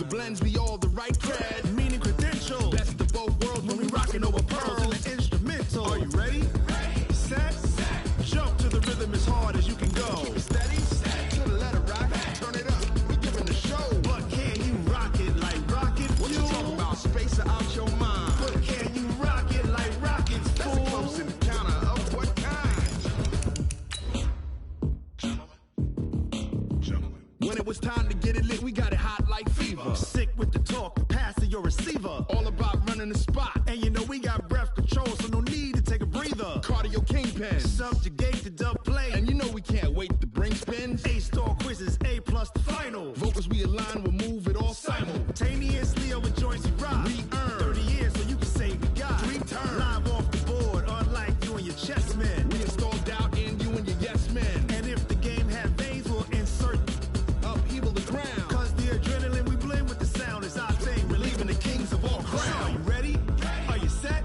blends me all the right cred, meaning credential. Best of both worlds when we rockin' over pearls in the instrumental. Are you ready? Set. Jump to the rhythm as hard as you can go. Steady. To the letter rock. Turn it up. We giving the show. But can you rock it like rocket fuel? What you talking about? Space out your mind. But can you rock it like rockets, fool? That's a close encounter of what kind? Gentlemen. When it was time to get it lit, we got it hot like fever. Sick with the talk, pass to your receiver. All about running the spot. And you know we got breath control, so no need to take a breather. Cardio kingpin, subjugate the dub play. And you know we can't wait to bring spins. A-star quizzes, A+ the final. Vocals we align, we'll move it all simultaneously over joints we rock. We earn 30 years so you can say we got 3 turns. Live off the board, unlike you and your chess men. We install doubt in you and your yes men. And if the game had veins, we'll insert upheaval the ground. Cause the adrenaline we blend with the sound is our thing. Relieving the kings of all crowns. Are you ready? Are you set?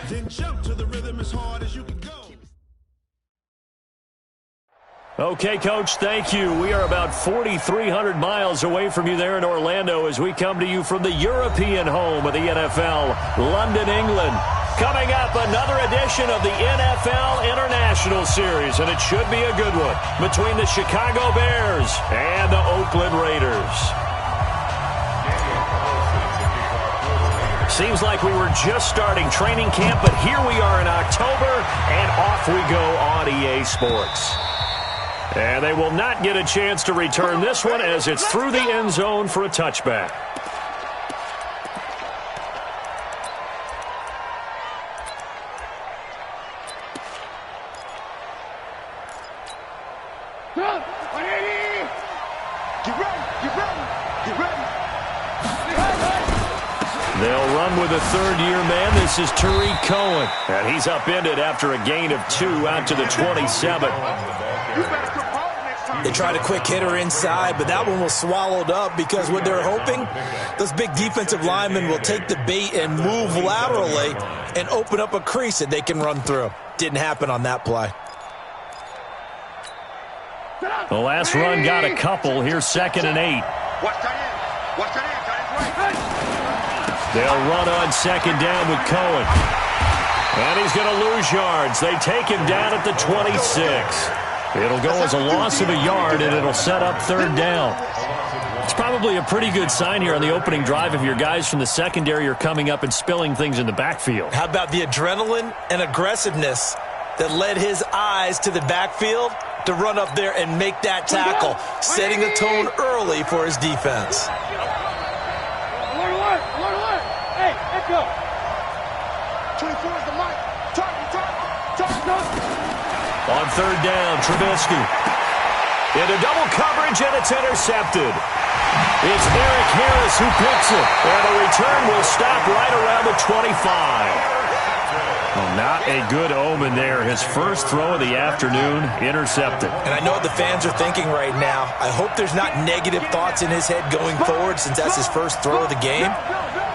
Then jump to the rhythm as hard as you can go. Okay, Coach, thank you. We are about 4,300 miles away from you there in Orlando as we come to you from the European home of the NFL, London, England. Coming up, another edition of the NFL International Series, and it should be a good one, between the Chicago Bears and the Oakland Raiders. Seems like we were just starting training camp, but here we are in October, and off we go on EA Sports. And they will not get a chance to return this one as it's through the end zone for a touchback. They'll run with a third-year man. This is Tariq Cohen. And he's upended after a gain of 2 out to the 27. They tried a quick hitter inside, but that one was swallowed up because what they're hoping, those big defensive linemen will take the bait and move laterally and open up a crease that they can run through. Didn't happen on that play. The last run got a couple. Here's 2nd and 8. They'll run on 2nd down with Cohen. And he's going to lose yards. They take him down at the 26. It'll go as a loss of a yard, and it'll set up 3rd down. It's probably a pretty good sign here on the opening drive if your guys from the secondary are coming up and spilling things in the backfield. How about the adrenaline and aggressiveness that led his eyes to the backfield to run up there and make that tackle, setting the tone early for his defense. Hey, echo. 24 is the mic. Target. On 3rd down, Trubisky. Into double coverage, and it's intercepted. It's Eric Harris who picks it. And the return will stop right around the 25. Well, not a good omen there. His first throw of the afternoon, intercepted. And I know what the fans are thinking right now. I hope there's not negative thoughts in his head going forward since that's his first throw of the game.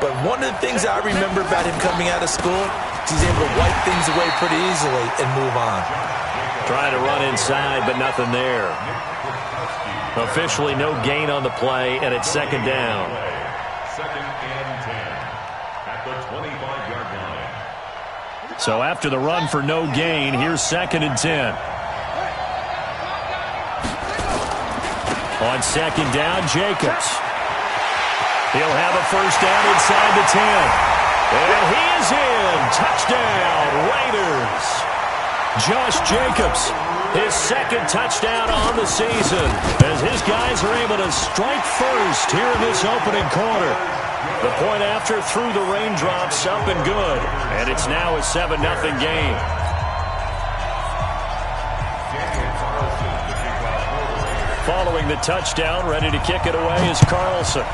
But one of the things I remember about him coming out of school is he's able to wipe things away pretty easily and move on. Trying to run inside, but nothing there. Officially no gain on the play, and it's 2nd down. 2nd and 10 at the 25-yard line. So after the run for no gain, here's 2nd and 10. On 2nd down, Jacobs. He'll have a first down inside the 10. And he is in. Touchdown, Raiders. Josh Jacobs, his 2nd touchdown on the season, as his guys are able to strike first here in this opening quarter. The point after through the raindrops, up and good, and it's now a 7-0 game. Following the touchdown, ready to kick it away is Carlson.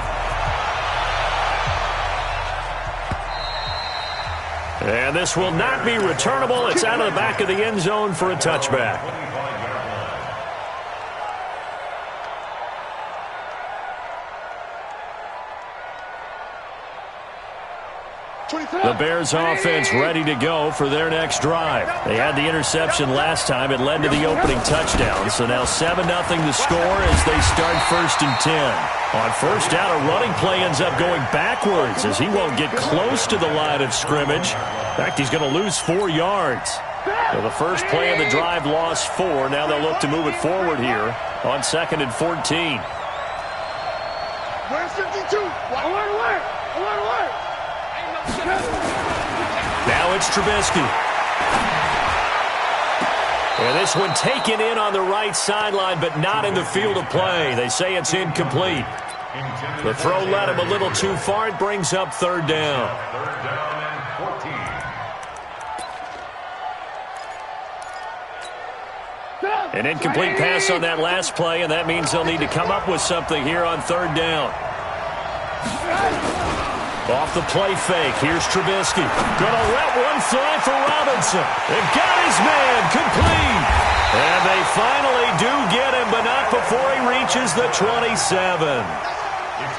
And this will not be returnable. It's out of the back of the end zone for a touchback. The Bears offense ready to go for their next drive. They had the interception last time. It led to the opening touchdown. So now 7-0 the score as they start 1st and 10. On first down, a running play ends up going backwards as he won't get close to the line of scrimmage. In fact, he's going to lose 4 yards. So the first play of the drive lost 4. Now they'll look to move it forward here on 2nd and 14. Where's 52? Alert! Now it's Trubisky. And this one taken in on the right sideline, but not in the field of play. They say it's incomplete. The throw led him a little too far. It brings up 3rd down. 3rd down and 14. An incomplete pass on that last play, and that means they'll need to come up with something here on 3rd down. Off the play fake, here's Trubisky. Gonna let one fly for Robinson. And got his man complete. And they finally do get him, but not before he reaches the 27.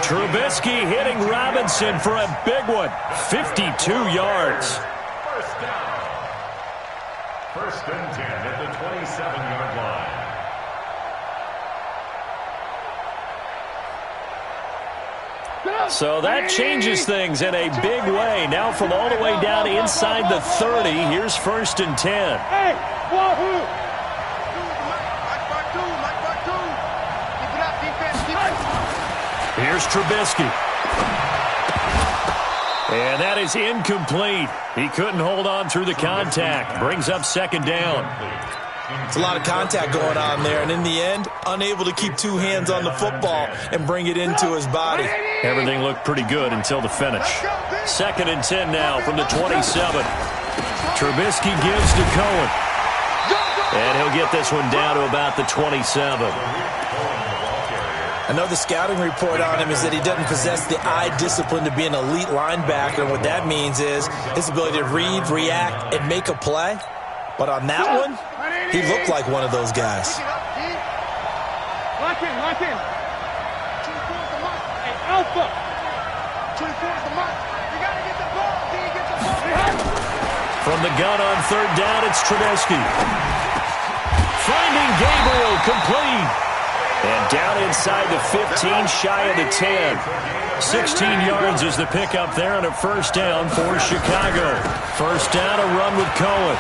Trubisky hitting Robinson for a big one. 52 yards. 1st down. 1st and 10 at the 27-yard line. So that changes things in a big way. Now from all the way down inside the 30, here's 1st and 10. Hey, wahoo! Here's Trubisky. And that is incomplete. He couldn't hold on through the contact. Brings up 2nd down. It's a lot of contact going on there, and in the end, unable to keep 2 hands on the football and bring it into his body. Everything looked pretty good until the finish. 2nd and 10 now from the 27. Trubisky gives to Cohen. And he'll get this one down to about the 27. Another scouting report on him is that he doesn't possess the eye discipline to be an elite linebacker. And what that means is his ability to read, react, and make a play. But on that one, he looked like one of those guys. Lock in. 24 is the mark. Hey, Alpha. 24 is the mark. You got to get the ball. Get the ball. From the gun on 3rd down, it's Trubisky. Finding Gabriel complete. And down inside the 15, shy of the 10. 16 yards is the pickup there and a 1st down for Chicago. 1st down, a run with Cohen.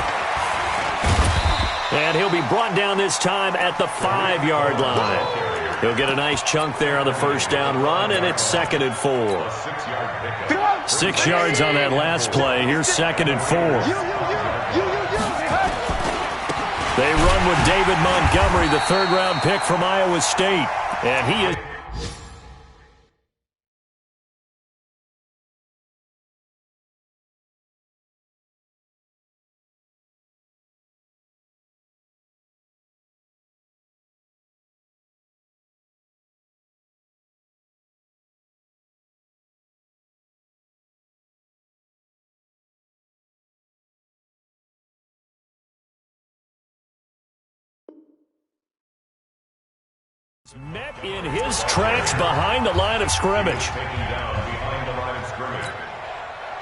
And he'll be brought down this time at the 5-yard line. He'll get a nice chunk there on the 1st down run, and it's 2nd and 4. 6 yards on that last play. Here's 2nd and 4. They run with David Montgomery, the 3rd-round pick from Iowa State. And he is... met in his tracks behind the line of scrimmage.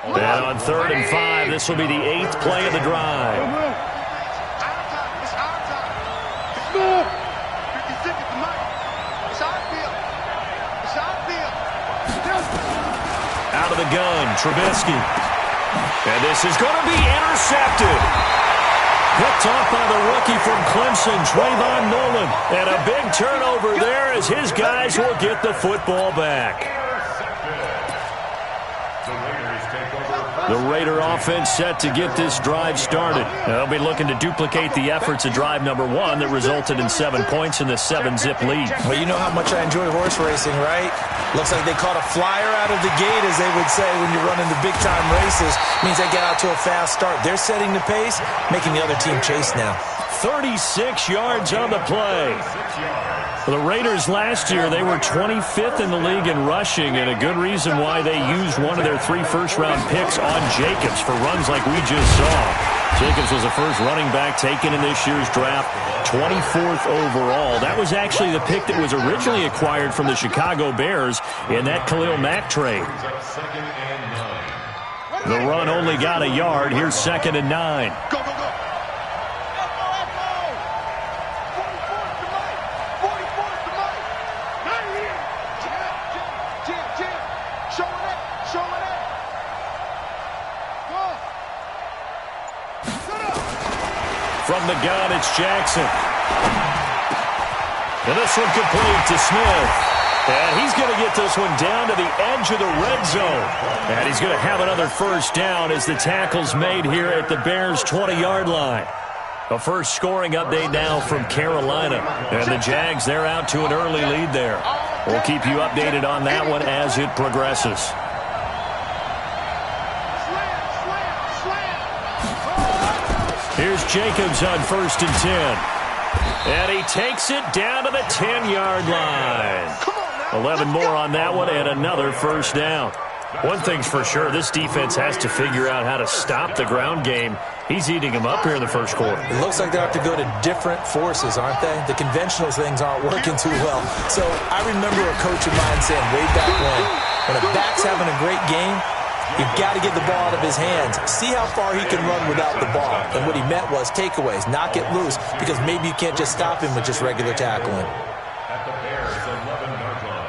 And on 3rd and 5, this will be the 8th play of the drive. Out of the gun, Trubisky. And this is going to be intercepted. Picked off by the rookie from Clemson, Trayvon Nolan. And a big turnover there as his guys will get the football back. The Raider offense set to get this drive started. They'll be looking to duplicate the efforts of drive number 1 that resulted in 7 points in the 7-zip lead. Well, you know how much I enjoy horse racing, right? Looks like they caught a flyer out of the gate, as they would say when you're running the big-time races. Means they get out to a fast start. They're setting the pace, making the other team chase now. 36 yards on the play. For the Raiders last year, they were 25th in the league in rushing, and a good reason why they used one of their 3 first-round picks on Jacobs for runs like we just saw. Jacobs was the first running back taken in this year's draft, 24th overall. That was actually the pick that was originally acquired from the Chicago Bears in that Khalil Mack trade. The run only got a yard. Here's 2nd and 9. Go, go, go. Elbow. 44's the mic. 44's the mic. Not here. Jim. Showing it. Go. Shut up. From the gun, it's Jackson. And this one complete to Smith. And he's going to get this one down to the edge of the red zone. And he's going to have another first down as the tackle's made here at the Bears' 20-yard line. A first scoring update now from Carolina. And the Jags, they're out to an early lead there. We'll keep you updated on that one as it progresses. Here's Jacobs on 1st and 10. And he takes it down to the 10-yard line. 11 more on that one and another first down. One thing's for sure, this defense has to figure out how to stop the ground game. He's eating them up here in the first quarter. It looks like they have to go to different forces, aren't they? The conventional things aren't working too well. So I remember a coach of mine saying way back when a back's having a great game, you've got to get the ball out of his hands. See how far he can run without the ball. And what he meant was takeaways, not get loose, because maybe you can't just stop him with just regular tackling. At the Bears' 11-yard line.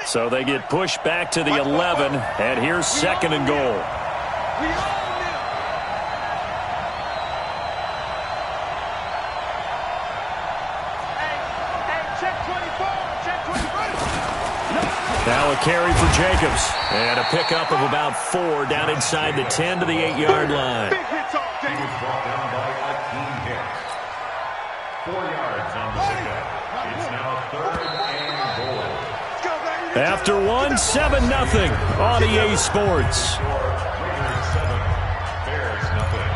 So they get pushed back to the 11, and here's 2nd and goal. We own them. Hey, check 24. Now a carry for Jacobs. And a pickup of about 4 down inside the 10 to the 8-yard line. Big hits all He day. was brought down by a team hit. 4 yards on the pickup. It's now 3rd and goal. After 1, 7-0 on EA Sports. Raiders 7, Bears nothing.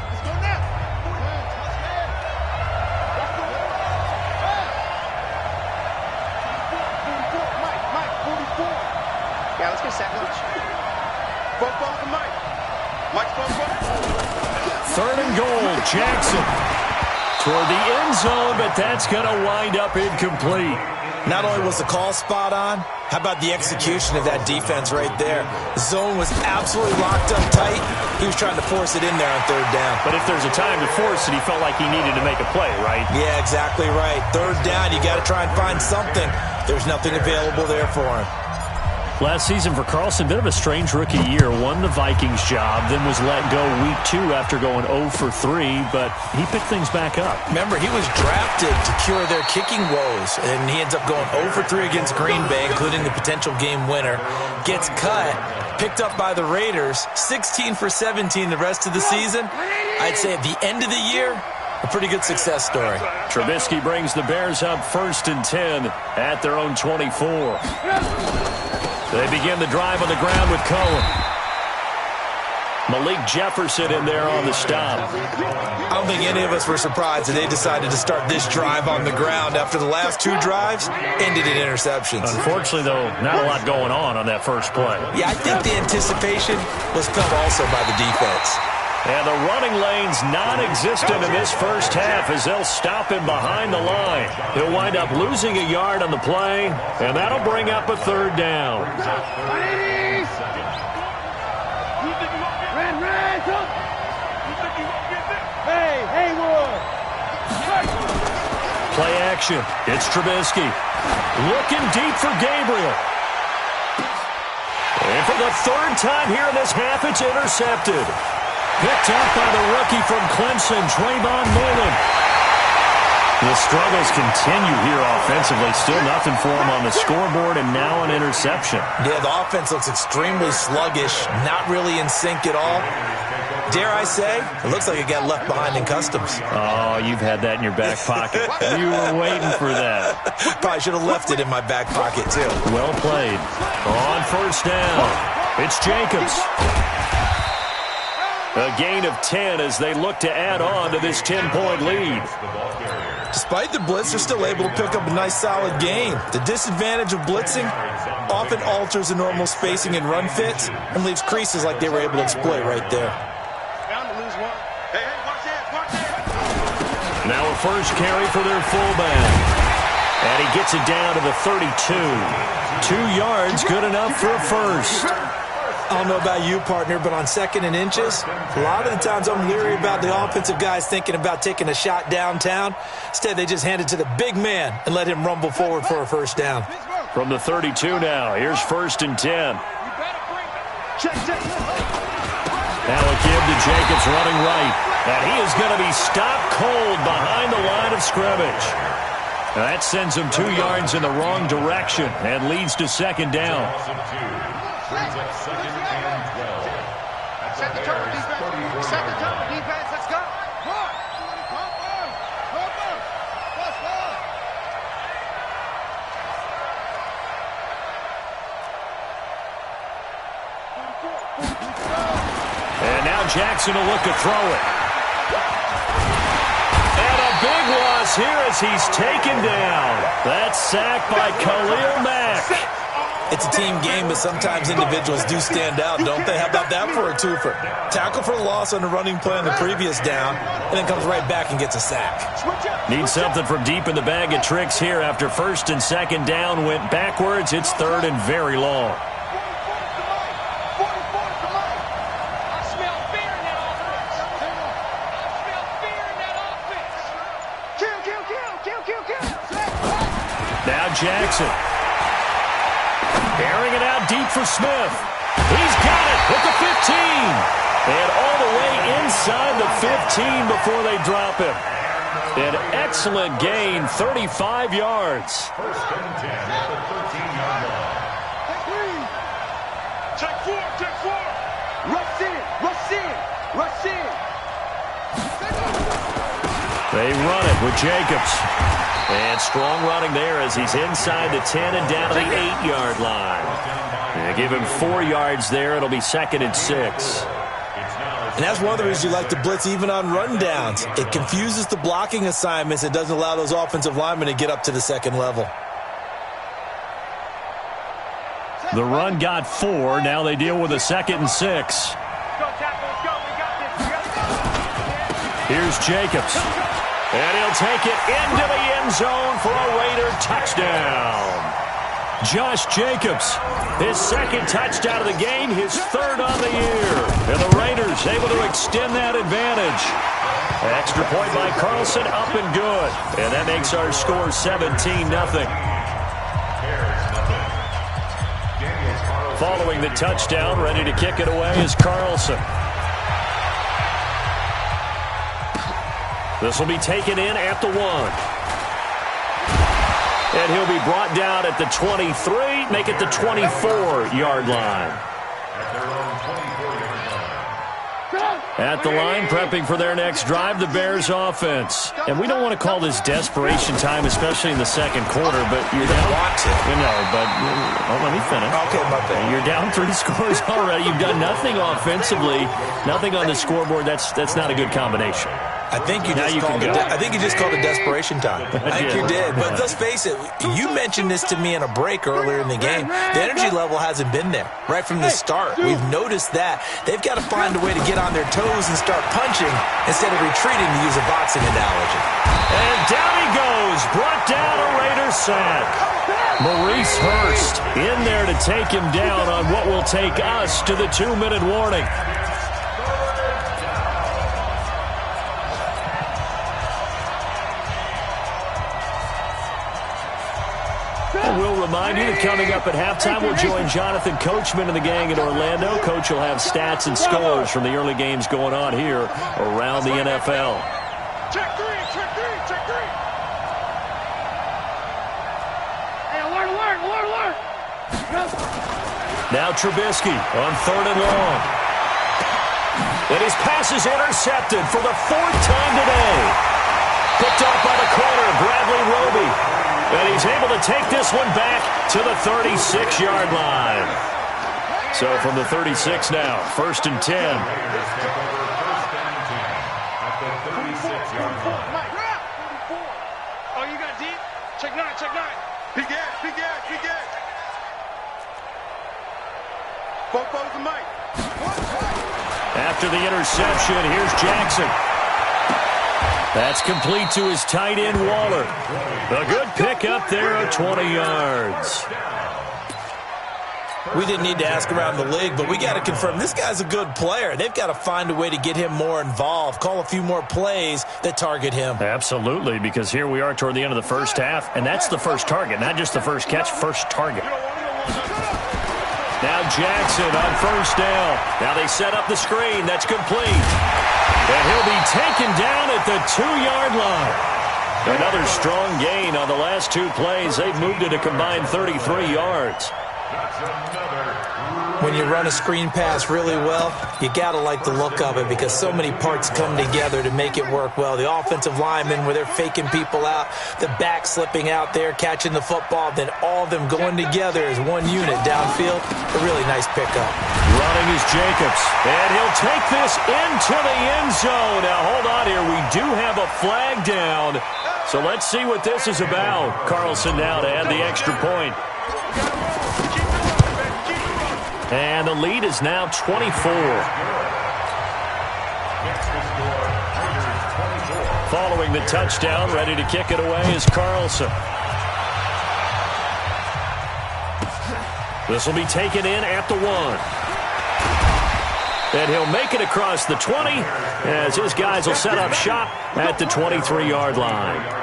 Let's go now. Mike, 44. Yeah, let's get set, coach. Football to Mike. Mike's football. 3rd and goal, Jackson. Toward the end zone, but that's going to wind up incomplete. Not only was the call spot on, how about the execution of that defense right there? The zone was absolutely locked up tight. He was trying to force it in there on 3rd down. But if there's a time to force it, he felt like he needed to make a play, right? Yeah, exactly right. 3rd down, you got to try and find something. There's nothing available there for him. Last season for Carlson, bit of a strange rookie year. Won the Vikings job, then was let go week 2 after going 0 for 3, but he picked things back up. Remember, he was drafted to cure their kicking woes, and he ends up going 0 for 3 against Green Bay, including the potential game winner. Gets cut, picked up by the Raiders, 16 for 17 the rest of the season. I'd say at the end of the year, a pretty good success story. Trubisky brings the Bears up 1st and 10 at their own 24. They begin the drive on the ground with Cohen. Malik Jefferson in there on the stop. I don't think any of us were surprised that they decided to start this drive on the ground after the last 2 drives ended in interceptions. Unfortunately, though, not a lot going on that first play. Yeah, I think the anticipation was felt also by the defense. And the running lane's non-existent in this first half as they'll stop him behind the line. He'll wind up losing a yard on the play, and that'll bring up a 3rd down. Hey, Haywood. Play action. It's Trubisky. Looking deep for Gabriel. And for the 3rd time here in this half, it's intercepted. Picked up by the rookie from Clemson, Trayvon Mullen. The struggles continue here offensively. Still nothing for him on the scoreboard, and now an interception. Yeah, the offense looks extremely sluggish, not really in sync at all. Dare I say, it looks like it got left behind in customs. Oh, you've had that in your back pocket. You were waiting for that. Probably should have left it in my back pocket, too. Well played. On 1st down, it's Jacobs. A gain of 10 as they look to add on to this 10-point lead. Despite the blitz, they're still able to pick up a nice, solid gain. The disadvantage of blitzing often alters the normal spacing and run fits and leaves creases like they were able to exploit right there. Bound to lose one. Hey, watch that. Now a first carry for their fullback. And he gets it down to the 32. 2 yards, good enough for a first. I don't know about you, partner, but on 2nd and inches, a lot of the times I'm leery about the offensive guys thinking about taking a shot downtown. Instead, they just hand it to the big man and let him rumble forward for a first down. From the 32 now, here's 1st and 10. Now a give to Jacobs running right. And he is going to be stopped cold behind the line of scrimmage. Now that sends him 2 yards in the wrong direction and leads to 2nd down. Brings up 2nd and 12. Set the turn, defense. Set the turn, defense. Let's go. And now Jackson will look to throw it. And a big loss here as he's taken down. That's sacked by Khalil Mack. It's a team game, but sometimes individuals do stand out, don't they? How about that for a twofer? Tackle for a loss on the running play on the previous down, and then comes right back and gets a sack. Need something from deep in the bag of tricks here after 1st and 2nd down went backwards. It's 3rd and very long. Now Jackson. Airing it out deep for Smith. He's got it with the 15. And all the way inside the 15 before they drop him. An excellent gain, 35 yards. 1st and 10 at the 13-yard line. Check 4. Rush in. They run it with Jacobs. And strong running there as he's inside the 10 and down to the 8-yard line. They give him 4 yards there. It'll be 2nd and 6. And that's one of the reasons you like to blitz even on rundowns. It confuses the blocking assignments. It doesn't allow those offensive linemen to get up to the 2nd level. The run got 4. Now they deal with a 2nd and 6. Here's Jacobs. And he'll take it into the end zone for a Raider touchdown. Josh Jacobs, his 2nd touchdown of the game, his 3rd on the year. And the Raiders able to extend that advantage. An extra point by Carlson, up and good. And that makes our score 17-0. Following the touchdown, ready to kick it away is Carlson. This will be taken in at the 1. And he'll be brought down at the 23, make it the 24-yard line. At the line, prepping for their next drive, the Bears offense. And we don't want to call this desperation time, especially in the 2nd quarter, but you're down. Want to. You know, but let me finish. Okay, my bad. You're down 3 scores already. You've done nothing offensively, nothing on the scoreboard. That's not a good combination. I think you just called it desperation time. I think you did. But let's face it, you mentioned this to me in a break earlier in the game. The energy level hasn't been there right from the start. We've noticed that. They've got to find a way to get on their toes and start punching instead of retreating, to use a boxing analogy. And down he goes, brought down a Raider sack. Maurice Hurst in there to take him down on what will take us to the 2-minute warning. We'll remind you that coming up at halftime, we'll join Jonathan Coachman and the gang in Orlando. Coach will have stats and scores from the early games going on here around the NFL. Check 3. Hey, alert. Now Trubisky on 3rd and long. And his pass is intercepted for the 4th time today. Picked up by the corner, Bradley Roby. And he's able to take this one back to the 36-yard line. So from the 36 now, 1st and 10. At the 36-yard line. Oh, you got deep? Check 9. Big gas. Fofo's the mic. After the interception, here's Jackson. That's complete to his tight end, Waller. A good pickup there of 20 yards. We didn't need to ask around the league, but we got to confirm this guy's a good player. They've got to find a way to get him more involved, call a few more plays that target him. Absolutely, because here we are toward the end of the first half, and that's the first target, not just the first catch, first target. Now Jackson on first down. Now they set up the screen. That's complete. And he'll be taken down at the 2-yard line. Another strong gain on the last 2 plays. They've moved it a combined 33 yards. When you run a screen pass really well, you got to like the look of it because so many parts come together to make it work well. The offensive linemen, where they're faking people out, the back slipping out there, catching the football, then all of them going together as one unit downfield. A really nice pickup. Running is Jacobs, and he'll take this into the end zone. Now, hold on here. We do have a flag down, so let's see what this is about. Carlson now to add the extra point. And the lead is now 24. Following the touchdown, ready to kick it away is Carlson. This will be taken in at the 1. And he'll make it across the 20 as his guys will set up shop at the 23-yard line.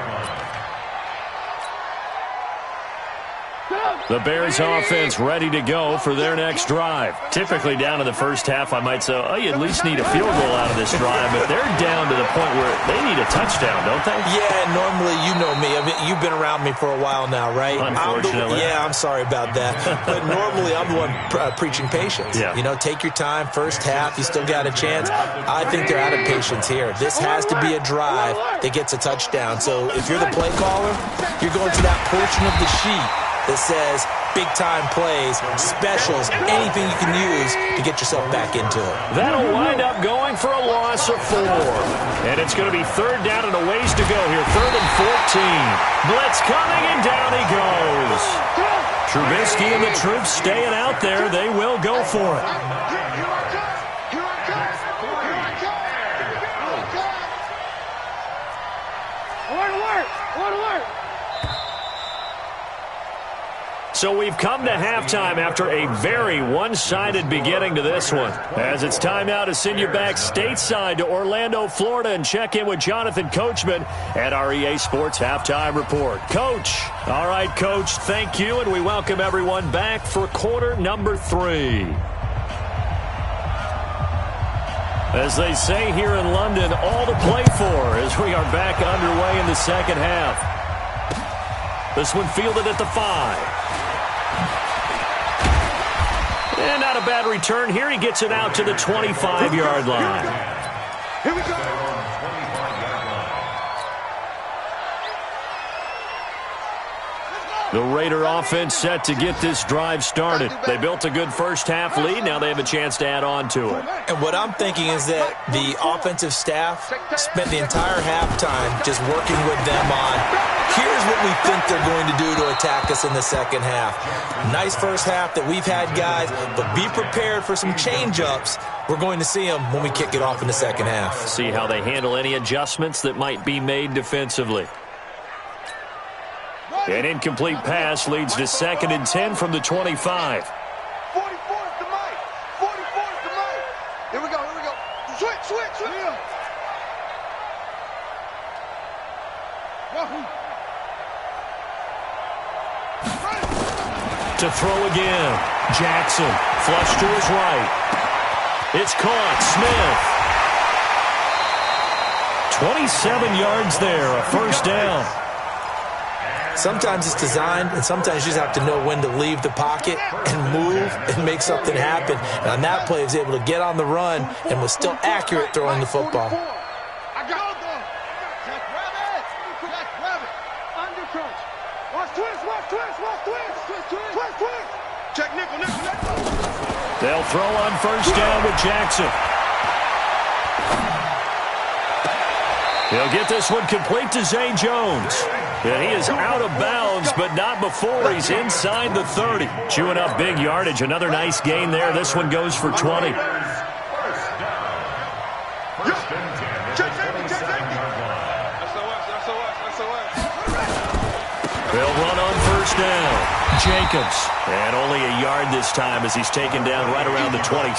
The Bears offense ready to go for their next drive. Typically down in the first half, I might say, oh, you at least need a field goal out of this drive, but they're down to the point where they need a touchdown, don't they? Yeah, normally, you know me. I mean, you've been around me for a while now, right? Unfortunately. I'm sorry about that. But normally, I'm the one preaching patience. Yeah. You know, take your time. First half, you still got a chance. I think they're out of patience here. This has to be a drive that gets a touchdown. So if you're the play caller, you're going to that portion of the sheet that says big-time plays, specials, anything you can use to get yourself back into it. That'll wind up going for a loss of 4. And it's going to be 3rd down and a ways to go here. 3rd and 14. Blitz coming, and down he goes. Trubisky and the troops staying out there. They will go for it. So we've come to halftime after a very one-sided beginning to this one. As it's time now to send you back stateside to Orlando, Florida, and check in with Jonathan Coachman at our EA Sports Halftime Report. Coach. All right, Coach, thank you, and we welcome everyone back for quarter number 3. As they say here in London, all to play for as we are back underway in the second half. This one fielded at the 5. And not a bad return here. He gets it out to the 25-yard line. Here we go. The Raider offense set to get this drive started. They built a good first-half lead. Now they have a chance to add on to it. And what I'm thinking is that the offensive staff spent the entire halftime just working with them on, here's what we think they're going to do to attack us in the second half. Nice first half that we've had, guys, but be prepared for some change-ups. We're going to see them when we kick it off in the second half. See how they handle any adjustments that might be made defensively. An incomplete pass leads to 2nd and 10 from the 25. 44 is the mic. 44 is the mic. Here we go. Switch. To throw again. Jackson. Flush to his right. It's caught. Smith. 27 yards there. A first down. Sometimes it's designed, and sometimes you just have to know when to leave the pocket and move and make something happen. And on that play, he was able to get on the run and was still accurate throwing the football. I got it. Jack, grab it. Under crunch. Watch twist. Check nickel. They'll throw on first down with Jackson. He'll get this one complete to Zay Jones. And he is out of bounds, but not before he's inside the 30. Chewing up big yardage. Another nice gain there. This one goes for 20. They'll run on first down. Jacobs. And only a yard this time as he's taken down right around the 26.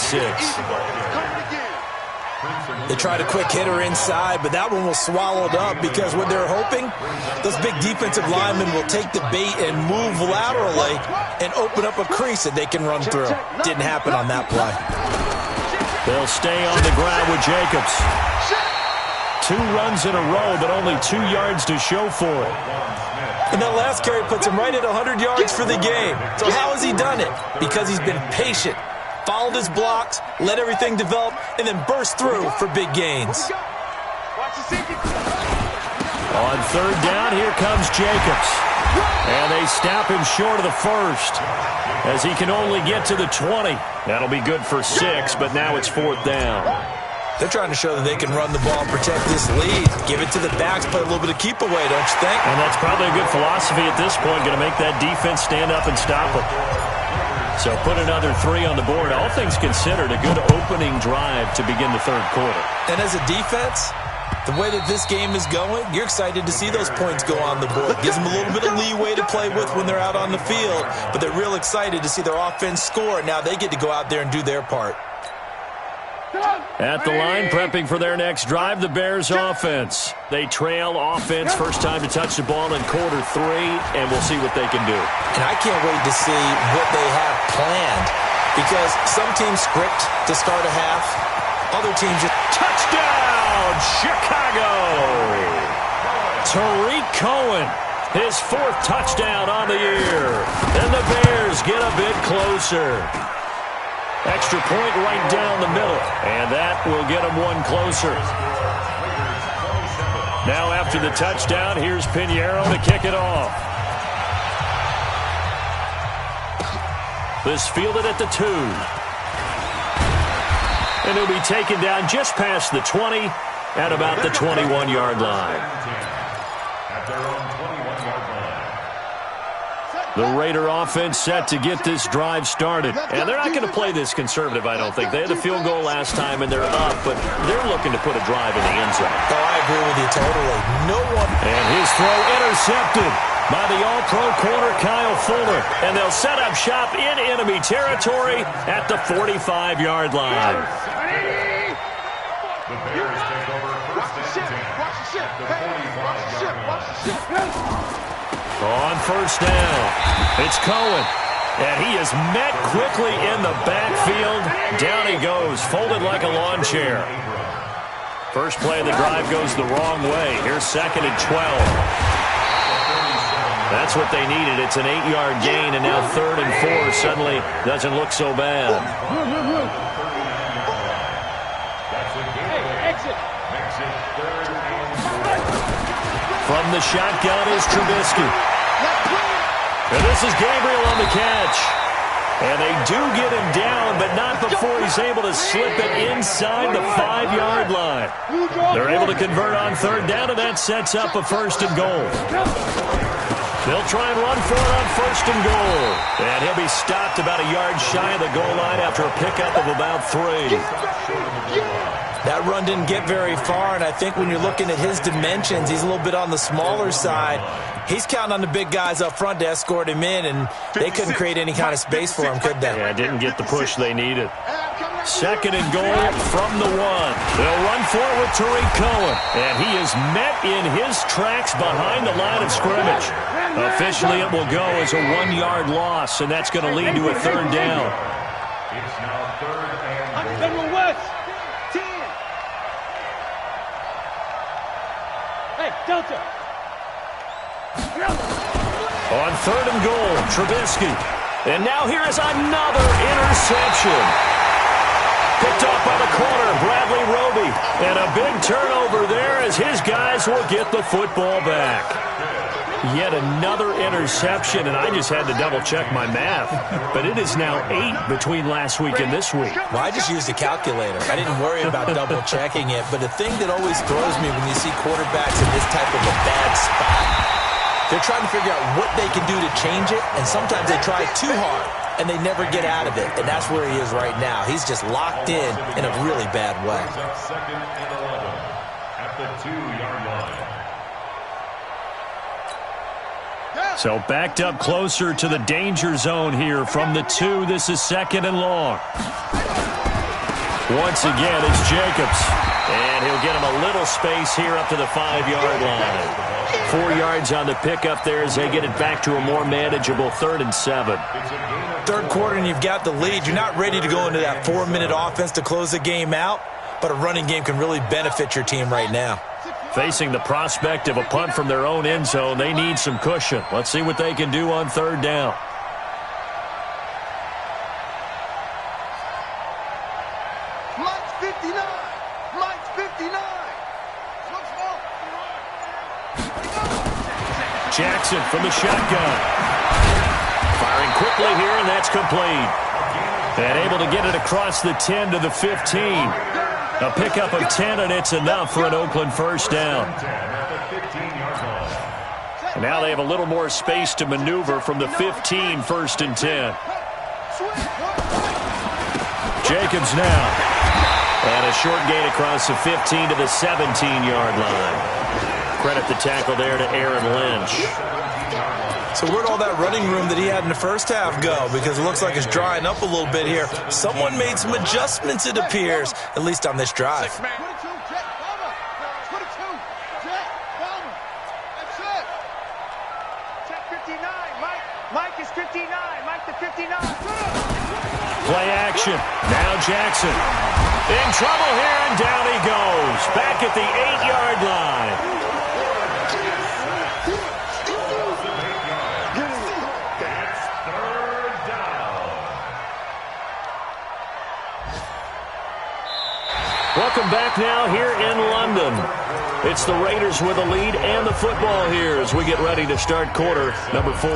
They tried a quick hitter inside, but that one was swallowed up because what they're hoping, those big defensive linemen will take the bait and move laterally and open up a crease that they can run through. Didn't happen on that play. They'll stay on the ground with Jacobs. 2 runs in a row, but only 2 yards to show for it. And that last carry puts him right at 100 yards for the game. So how has he done it? Because he's been patient, followed his blocks, let everything develop, and then burst through for big gains. On third down, here comes Jacobs. And they stop him short of the first as he can only get to the 20. That'll be good for 6, but now it's 4th down. They're trying to show that they can run the ball and protect this lead. Give it to the backs, play a little bit of keep away, don't you think? And that's probably a good philosophy at this point, going to make that defense stand up and stop them. So put another 3 on the board. All things considered, a good opening drive to begin the third quarter. And as a defense, the way that this game is going, you're excited to see those points go on the board. Gives them a little bit of leeway to play with when they're out on the field, but they're real excited to see their offense score. Now they get to go out there and do their part. At the line, prepping for their next drive, the Bears offense. They trail offense, first time to touch the ball in quarter 3, and we'll see what they can do. And I can't wait to see what they have planned, because some teams script to start a half, other teams just... Touchdown, Chicago! Tariq Cohen, his 4th touchdown on the year. And the Bears get a bit closer. Extra point right down the middle, and that will get them 1 closer. Now after the touchdown, here's Pinheiro to kick it off. This fielded at the 2. And he'll be taken down just past the 20 at about the 21-yard line. At their own 21-yard line. The Raider offense set to get this drive started. And they're not going to play this conservative, I don't think. They had the field goal last time, and they're up, but they're looking to put a drive in the end zone. Oh, I agree with you totally. No one... And his throw intercepted by the all-pro corner Kyle Fuller. And they'll set up shop in enemy territory at the 45-yard line. The Bears take over first and 10 at the 45-yard line. On first down, it's Cohen. And he is met quickly in the backfield. Down he goes, folded like a lawn chair. First play of the drive goes the wrong way. Here's 2nd and 12. That's what they needed. It's an 8-yard gain, and now 3rd and 4 suddenly doesn't look so bad. From the shotgun is Trubisky. And this is Gabriel on the catch. And they do get him down, but not before he's able to slip it inside the 5-yard line. They're able to convert on 3rd down, and that sets up a 1st and goal. They'll try and run for it on 1st and goal. And he'll be stopped about a yard shy of the goal line after a pickup of about 3. That run didn't get very far, and I think when you're looking at his dimensions, he's a little bit on the smaller side. He's counting on the big guys up front to escort him in, and they couldn't create any kind of space for him, could they? Yeah, didn't get the push they needed. 2nd and goal from the 1. They'll run for it with Tariq Cohen, and he is met in his tracks behind the line of scrimmage. Officially, it will go as a 1-yard loss, and that's going to lead to a 3rd down. It's now 3rd and goal. Hey, Delta. On 3rd and goal, Trubisky. And now here is another interception. Picked off by the corner, Bradley Roby. And a big turnover there as his guys will get the football back. Yet another interception, and I just had to double-check my math. But it is now 8 between last week and this week. Well, I just used a calculator. I didn't worry about double-checking it. But the thing that always throws me when you see quarterbacks in this type of a bad spot, they're trying to figure out what they can do to change it, and sometimes they try too hard, and they never get out of it. And that's where he is right now. He's just locked in a really bad way. 2nd and 11 at the 2-yard line. So backed up closer to the danger zone here from the 2. This is 2nd and long. Once again, it's Jacobs. And he'll get him a little space here up to the 5-yard line. 4 yards on the pickup there as they get it back to a more manageable 3rd and 7. Third quarter and you've got the lead. You're not ready to go into that 4-minute offense to close the game out, but a running game can really benefit your team right now. Facing the prospect of a punt from their own end zone, they need some cushion. Let's see what they can do on 3rd down. Mike's 59. Mike's 59. Jackson from the shotgun. Firing quickly here, and that's complete. And able to get it across the 10 to the 15. A pickup of 10, and it's enough for an Oakland first down. And now they have a little more space to maneuver from the 15, 1st and 10. Jacobs now. And a short gain across the 15 to the 17-yard line. Credit the tackle there to Aaron Lynch. So where'd all that running room that he had in the first half go? Because it looks like it's drying up a little bit here. Someone made some adjustments, it appears, at least on this drive. 22, Jet, Palmer. 22, Jet, Palmer. That's it. Check 59, Mike. Mike is 59. Mike to 59. Play action. Now Jackson. In trouble here, and down he goes. Back at the 8-yard line. Welcome back now here in London. It's the Raiders with the lead and the football here as we get ready to start quarter number 4.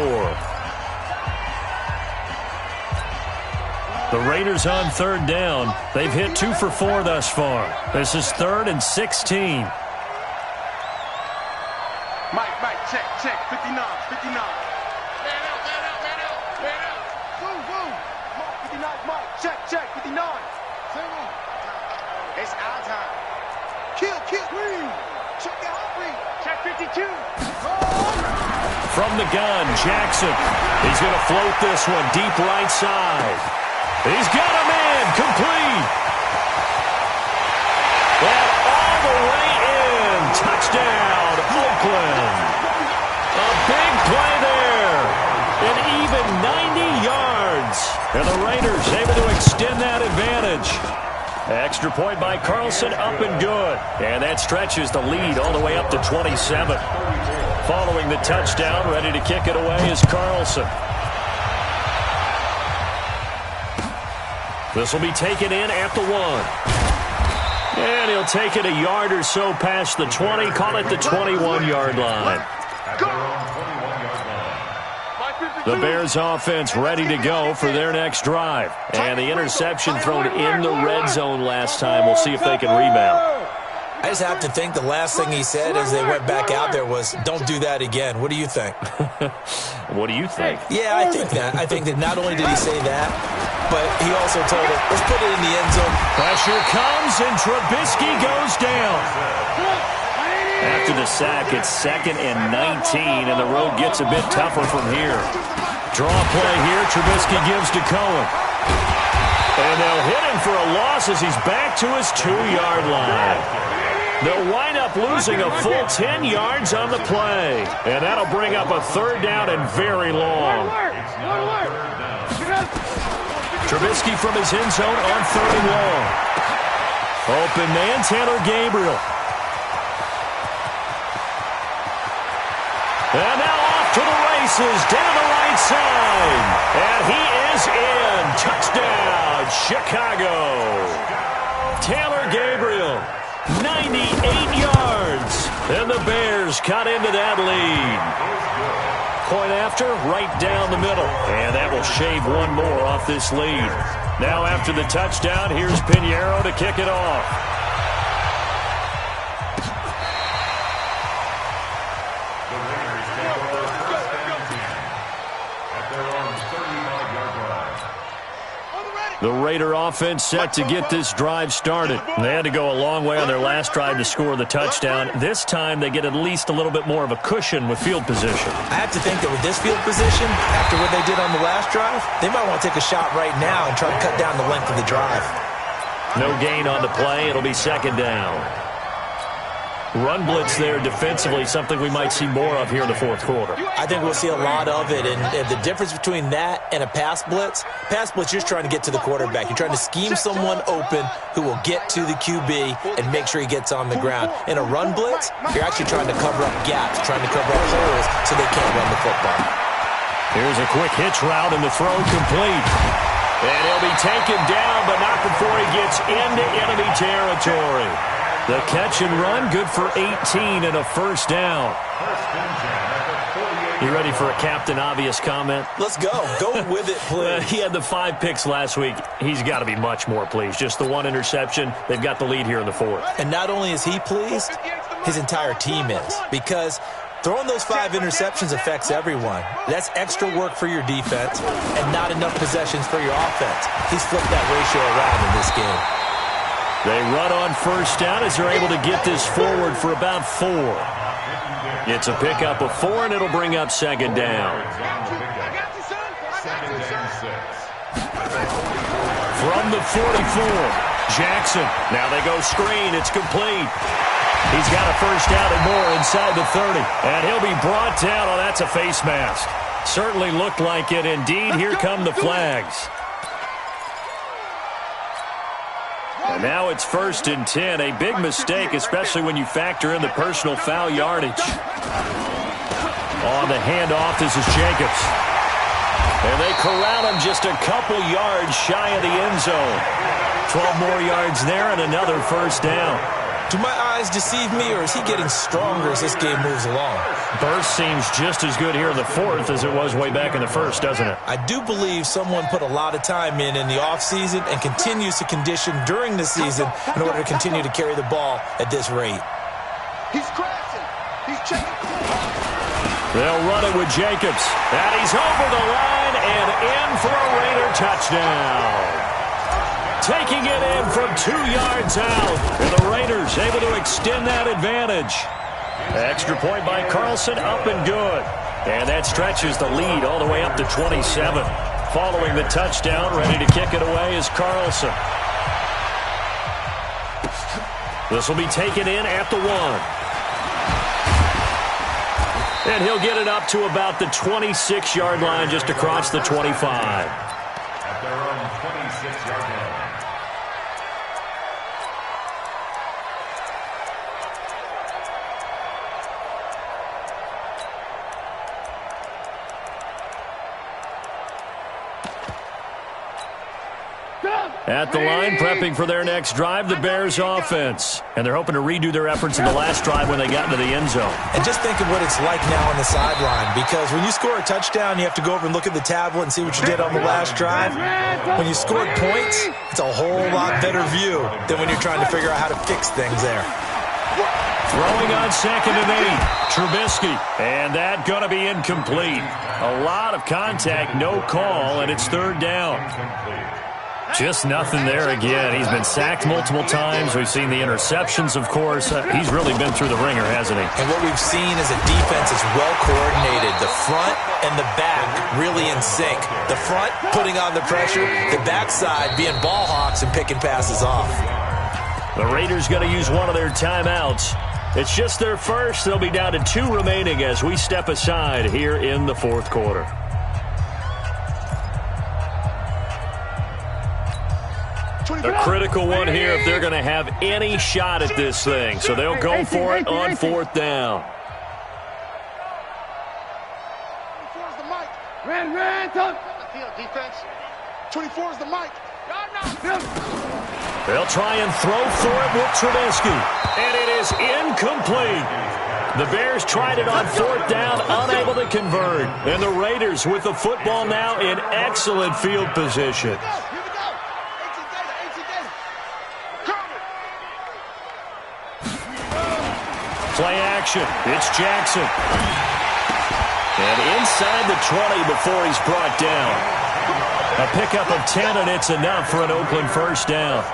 The Raiders on 3rd down. They've hit 2 for 4 thus far. This is 3rd and 16. Mike, check, 59, 59. Man out. Boom. Mike, 59, Mike, check, 59. It's our time. Kill, Green. Check the Humphrey. Check 52. From the gun, Jackson. He's going to float this one deep right side. He's got a man complete. And all the way in. Touchdown, Oakland. A big play there. An even 90 yards. And the Raiders able to extend that advantage. Extra point by Carlson, up and good. And that stretches the lead all the way up to 27. Following the touchdown, ready to kick it away is Carlson. This will be taken in at the 1. And he'll take it a yard or so past the 20, call it the 21-yard line. The Bears offense ready to go for their next drive. And the interception thrown in the red zone last time. We'll see if they can rebound. I just have to think the last thing he said as they went back out there was, don't do that again. What do you think? What do you think? Yeah, I think that. I think that not only did he say that, but he also told him, let's put it in the end zone. Pressure comes, and Trubisky goes down. After the sack, it's 2nd and 19, and the road gets a bit tougher from here. Draw play here. Trubisky gives to Cohen. And they'll hit him for a loss as he's back to his 2-yard line. They'll wind up losing a full 10 yards on the play. And that'll bring up a 3rd down and very long. Trubisky from his end zone on 3rd and long. Open man, Taylor Gabriel. And now off to the races, down the right side. And he is in. Touchdown, Chicago. Taylor Gabriel, 98 yards. And the Bears cut into that lead. Point after, right down the middle. And that will shave one more off this lead. Now after the touchdown, here's Pinheiro to kick it off. The Raider offense set to get this drive started. They had to go a long way on their last drive to score the touchdown. This time they get at least a little bit more of a cushion with field position. I have to think that with this field position, after what they did on the last drive, they might want to take a shot right now and try to cut down the length of the drive. No gain on the play. It'll be second down. Run blitz there defensively, something we might see more of here in the fourth quarter. I think we'll see a lot of it, and the difference between that and a pass blitz, you're just trying to get to the quarterback. You're trying to scheme someone open who will get to the QB and make sure he gets on the ground. In a run blitz, you're actually trying to cover up gaps, trying to cover up holes so they can't run the football. Here's a quick hitch route, and the throw complete. And he'll be taken down, but not before he gets into enemy territory. The catch and run, good for 18 and a first down. You ready for a Captain Obvious comment? Let's go. Go with it, please. He had the 5 picks last week. He's got to be much more pleased. Just the 1 interception. They've got the lead here in the fourth. And not only is he pleased, his entire team is. Because throwing those 5 interceptions affects everyone. That's extra work for your defense and not enough possessions for your offense. He's flipped that ratio around in this game. They run on first down as they're able to get this forward for about 4. It's a pickup of 4, and it'll bring up second down. From the 44, Jackson. Now they go screen. It's complete. He's got a first down and more inside the 30. And he'll be brought down. Oh, that's a face mask. Certainly looked like it. Indeed, here come the flags. And now it's 1st and 10. A big mistake, especially when you factor in the personal foul yardage. On the handoff, this is Jacobs. And they corral him just a couple yards shy of the end zone. 12 more yards there and another first down. Do my eyes deceive me, or is he getting stronger as this game moves along? Burst seems just as good here in the fourth as it was way back in the first, doesn't it? I do believe someone put a lot of time in the offseason and continues to condition during the season in order to continue to carry the ball at this rate. He's crashing. He's checking. They'll run it with Jacobs. And he's over the line and in for a Raider touchdown. Taking it in from 2 yards out. And the Raiders able to extend that advantage. Extra point by Carlson, up and good. And that stretches the lead all the way up to 27. Following the touchdown, ready to kick it away is Carlson. This will be taken in at the 1. And he'll get it up to about the 26-yard line, just across the 25. At their own 26-yard line. At the line, prepping for their next drive, the Bears offense. And they're hoping to redo their efforts in the last drive when they got into the end zone. And just think of what it's like now on the sideline, because when you score a touchdown, you have to go over and look at the tablet and see what you did on the last drive. When you scored points, it's a whole lot better view than when you're trying to figure out how to fix things there. Throwing on 2nd and 8, Trubisky. And that going to be incomplete. A lot of contact, no call, and it's 3rd down. Just nothing there again. He's been sacked multiple times. We've seen the interceptions, of course. He's really been through the ringer, hasn't he? And what we've seen is a defense that's well coordinated. The front and the back really in sync. The front putting on the pressure. The backside being ball hawks and picking passes off. The Raiders going to use one of their timeouts. It's just their first. They'll be down to 2 remaining as we step aside here in the fourth quarter. A critical one here if they're going to have any shot at this thing. So they'll go for it on 4th down. 24 is the mic. Ran, touch. The field defense. 24 is the mic. They'll try and throw for it with Trubisky. And it is incomplete. The Bears tried it on 4th down, unable to convert. And the Raiders with the football now in excellent field position. Play action. It's Jackson. And inside the 20 before he's brought down. A pickup of 10, and it's enough for an Oakland first down.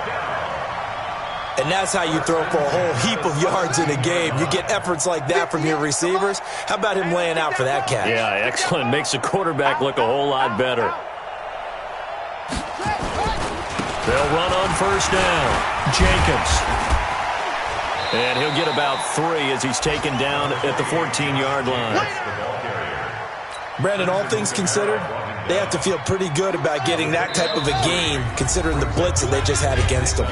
And that's how you throw for a whole heap of yards in a game. You get efforts like that from your receivers. How about him laying out for that catch? Yeah, excellent. Makes the quarterback look a whole lot better. They'll run on first down. Jacobs. And he'll get about 3 as he's taken down at the 14-yard line. Brandon, all things considered, they have to feel pretty good about getting that type of a gain, considering the blitz that they just had against them.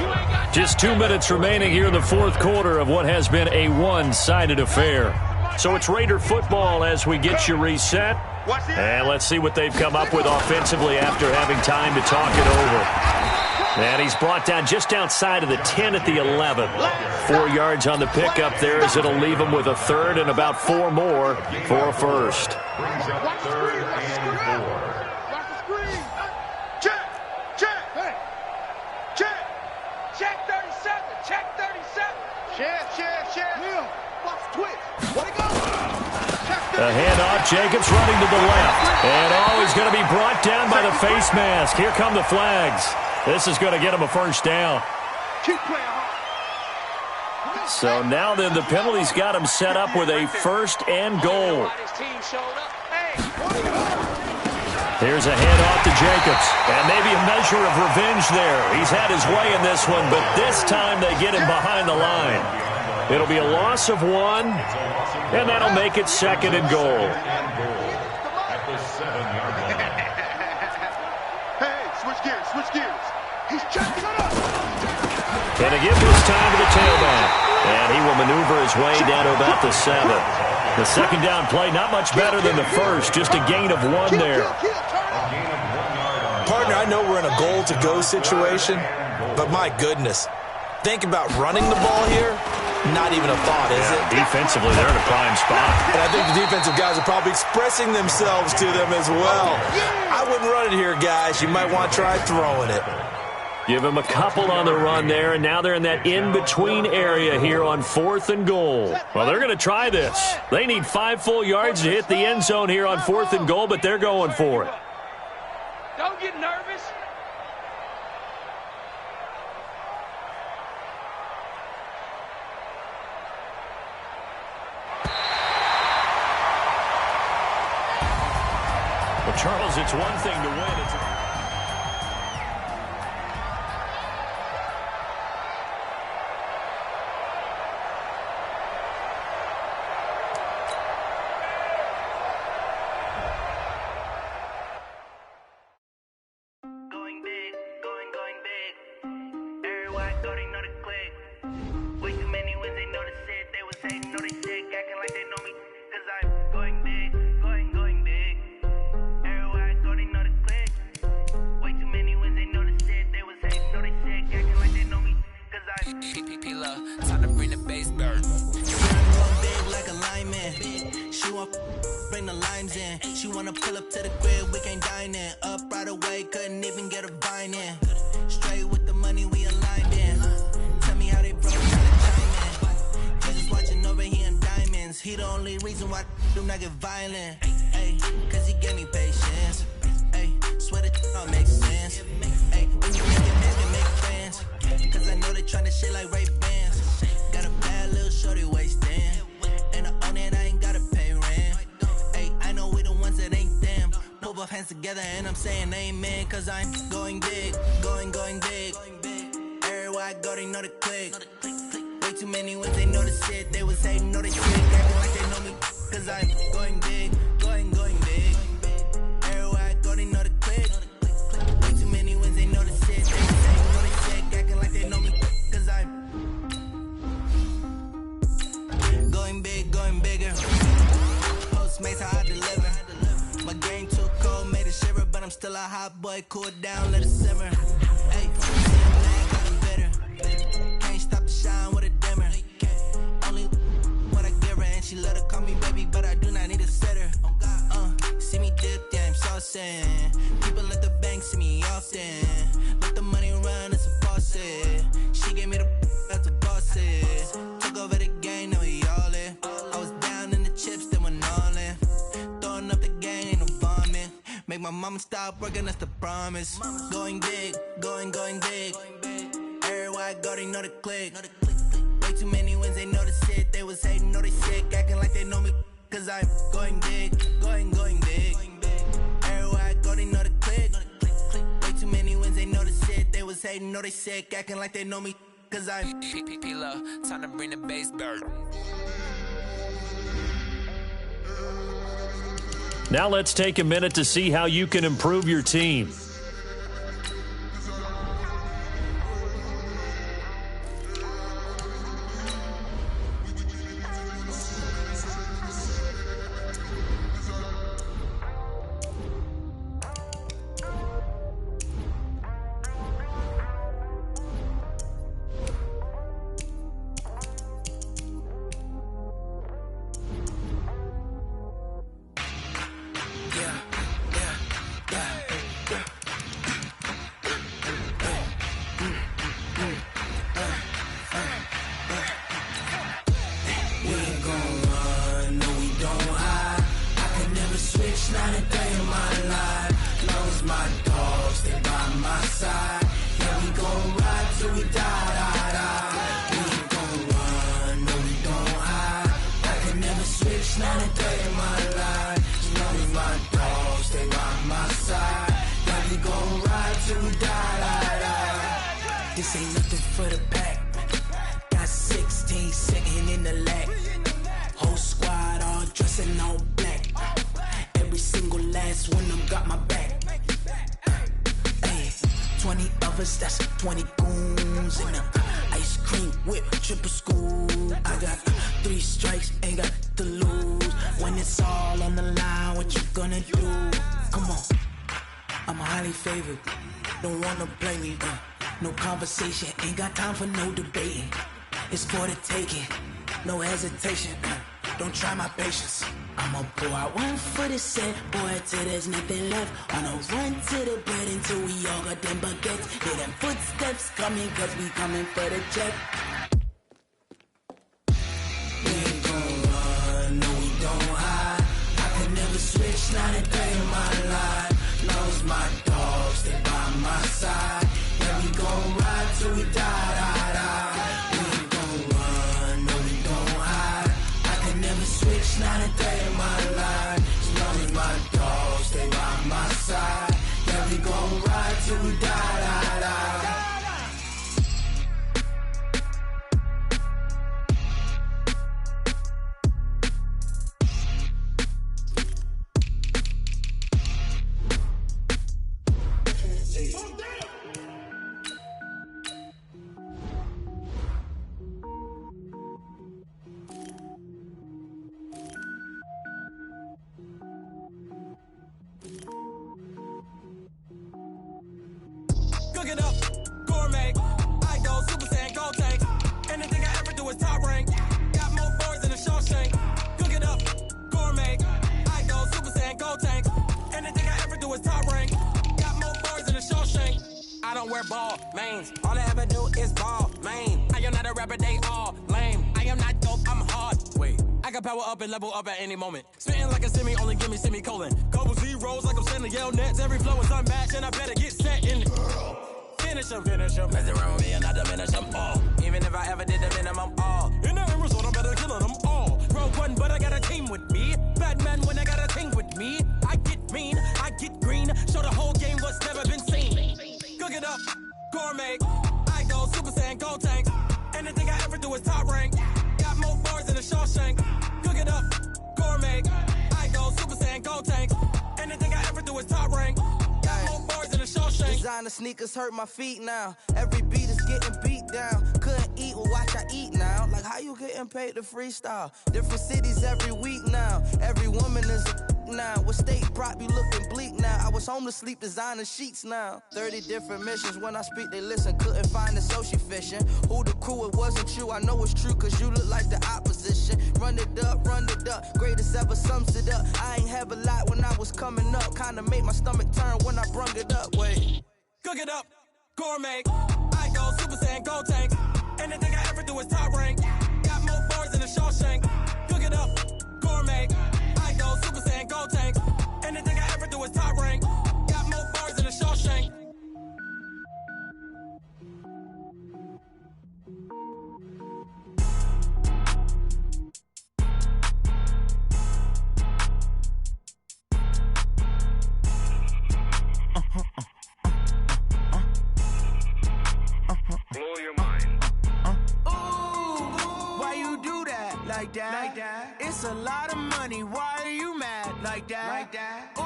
Just 2 minutes remaining here in the fourth quarter of what has been a one-sided affair. So it's Raider football as we get you reset. And let's see what they've come up with offensively after having time to talk it over. And he's brought down just outside of the 10 at the 11. 4 yards on the pickup there as it'll leave him with a third and about 4 more for a first. Brings up third and 4. Watch the screen. Check. Check. Hey. Check. Check 37. Check 37. Check. Neil. Watch twitch. Let it go. A handoff. Jacobs running to the left. And he's going to be brought down by the face mask. Here come the flags. This is going to get him a first down. Keep playing hard. So now then the penalty's got him set up with a first and goal. Here's a handoff to Jacobs. And maybe a measure of revenge there. He's had his way in this one, but this time they get him behind the line. It'll be a loss of 1, and that'll make it second and goal. At the 7-yard line. Hey, switch gears. He's checking it up. And a give this time to the tailback. And he will maneuver his way down to about the 7. The second down play, not much better than the first. Just a gain of 1 there. Partner, I know we're in a goal-to-go situation, but my goodness. Think about running the ball here. Not even a thought, is it? Defensively, they're in a prime spot. And I think the defensive guys are probably expressing themselves to them as well. I wouldn't run it here, guys. You might want to try throwing it. Give him a couple on the run there, and now they're in that in-between area here on 4th and goal. Well, they're going to try this. They need 5 full yards to hit the end zone here on 4th and goal, but they're going for it. Don't get nervous. Well, Charles, it's one thing to win. Going big, going big. Everybody already know the click. Way too many wins, they know the shit. They was hating, know they sick, acting like they know me. Cause I'm going big, going big. Everybody already know the click. Way too many wins, they know the shit. They was hating, know they sick, acting like they know me. Cause I'm P-P-P-Love, time to bring the bass burn. Going big like a lineman. She want bring the limes in. She wanna pull up to the crib, we can't dine in. Up right away, couldn't even get a vine in. Straight with the money, we aligned in. Tell me how they broke, tryna chime in. Jesus watching over here in diamonds. He the only reason why do not get violent. Ay, cause he gave me patience. Ay, swear that all makes sense. Ay, when you make it, make friends. Cause I know they tryna shit like Ray-Bans. Got a bad little shorty wasting. And I own it, I ain't gotta pay rent. Ay, I know we the ones that ain't them. Pull both hands together and I'm saying amen. Cause I'm going big, going big. Everywhere I go, they know the click. Way too many wins, they know the shit. They was hating, know they sick, acting like they know me. Cause I'm going big, going big. Everywhere I go, they know the click. Way too many wins, they know the shit. They was hating, know they sick, acting like they know me. Cause I'm going big, going bigger. Postmates, how I deliver. My game too cold, made it shiver, but I'm still a hot boy. Cool it down, let it simmer. Hey, see I'm mad, got him bitter. Can't stop the shine with a dimmer. Only what I give her, and she let her call me baby, but I do not need a sitter. See me dip, yeah, I'm saucing. People at the bank see me often. Let the money run, it's a faucet. She gave me the that's a boss it. Took over the game, now we all in. I was down in the chips, they went all in. Throwing up the game, ain't no vomit. Make my my mama stopped working, that's the promise. Going big, going big. Everywhere I go, they know the click. Way too many wins, they know the shit. They was hating, know they sick, acting like they know me. Cause I'm going big, going big. Everywhere I go, they know the click. Way too many wins, they know the shit. They was hating, know they sick, acting like they know me. Cause I'm P-Lo, time to bring the bass bird. Now let's take a minute to see how you can improve your team. This ain't nothing for the pack. Got 16 second in the lag. Whole squad all dressing all black. Every single last one of them got my back. Hey, 20 of us, that's 20 goons in the ice cream whip, triple scoop. I got 3 strikes, ain't got to lose. When it's all on the line, what you gonna do? Come on, I'm highly favored. Don't wanna play me, no conversation, ain't got time for no debating. It's for the taking, no hesitation. Don't try my patience. I'ma pour out one for the set, boy, till there's nothing left. On a run to the bread until we all got them baguettes. Hear them footsteps coming, cause we coming for the check. We ain't gon' run, no we don't hide. I can never switch, not a day in my life. Long as my dogs stay by my side. Yeah, we gon' ride till we die, die, die. We ain't gon' run, no we don't hide. I can never switch, not a day in my life. As long as my dogs stay by my side. Yeah, we gon' ride till we die, die, die. Cook it up, gourmet. I go Super Saiyan, go tank. Anything I ever do is top rank. Got more boys than a Shawshank. Cook it up, gourmet. I go Super Saiyan, go tank. Anything I ever do is top rank. Got more boys than a Shawshank. I don't wear ball mains. All I ever do is ball main. I am not a rapper, they all lame. I am not dope, I'm hard. Wait, I can power up and level up at any moment. Spitting like a semi, only give me semicolon. Couple zeros like I'm sending yell nets. Every flow is unmatched and I better get set in. Finish him. Mess around with me and I diminish them all. Even if I ever did the minimum all. In the end result, I'm better killing them all. Rogue one, but I got a team with me. Batman when I got a team with me. I get mean, I get green. Show the whole game what's never been seen. Cook it up, gourmet. I go Super Saiyan, go tank. Anything I ever do is top rank. Got more bars than a Shawshank. Cook it up, gourmet. I go Super Saiyan, go tank. Anything I ever do is top rank. Got more bars than a Shawshank. Designer sneakers hurt my feet now. Every beat is getting beat down. Couldn't eat, well watch I eat now. Like how you getting paid to freestyle? Different cities every week now. Every woman is a now. What state prop you looking bleak now? I was home to sleep designer sheets now. 30 different missions. When I speak they listen. Couldn't find the social fishing. Who the crew, it wasn't you. I know it's true cause you look like the opposition. Run it up. Greatest ever sums it up. I ain't have a lot when I was coming up. Kinda made my stomach turn when I brung it up. Wait. Cook it up, gourmet. I go Super Saiyan, go tank. Anything I ever do is top rank. Got more bars than a Shawshank. Cook it up, gourmet. I go Super Saiyan, go tank. Anything I ever do is top rank. like that. It's a lot of money, why are you mad like that? Ooh,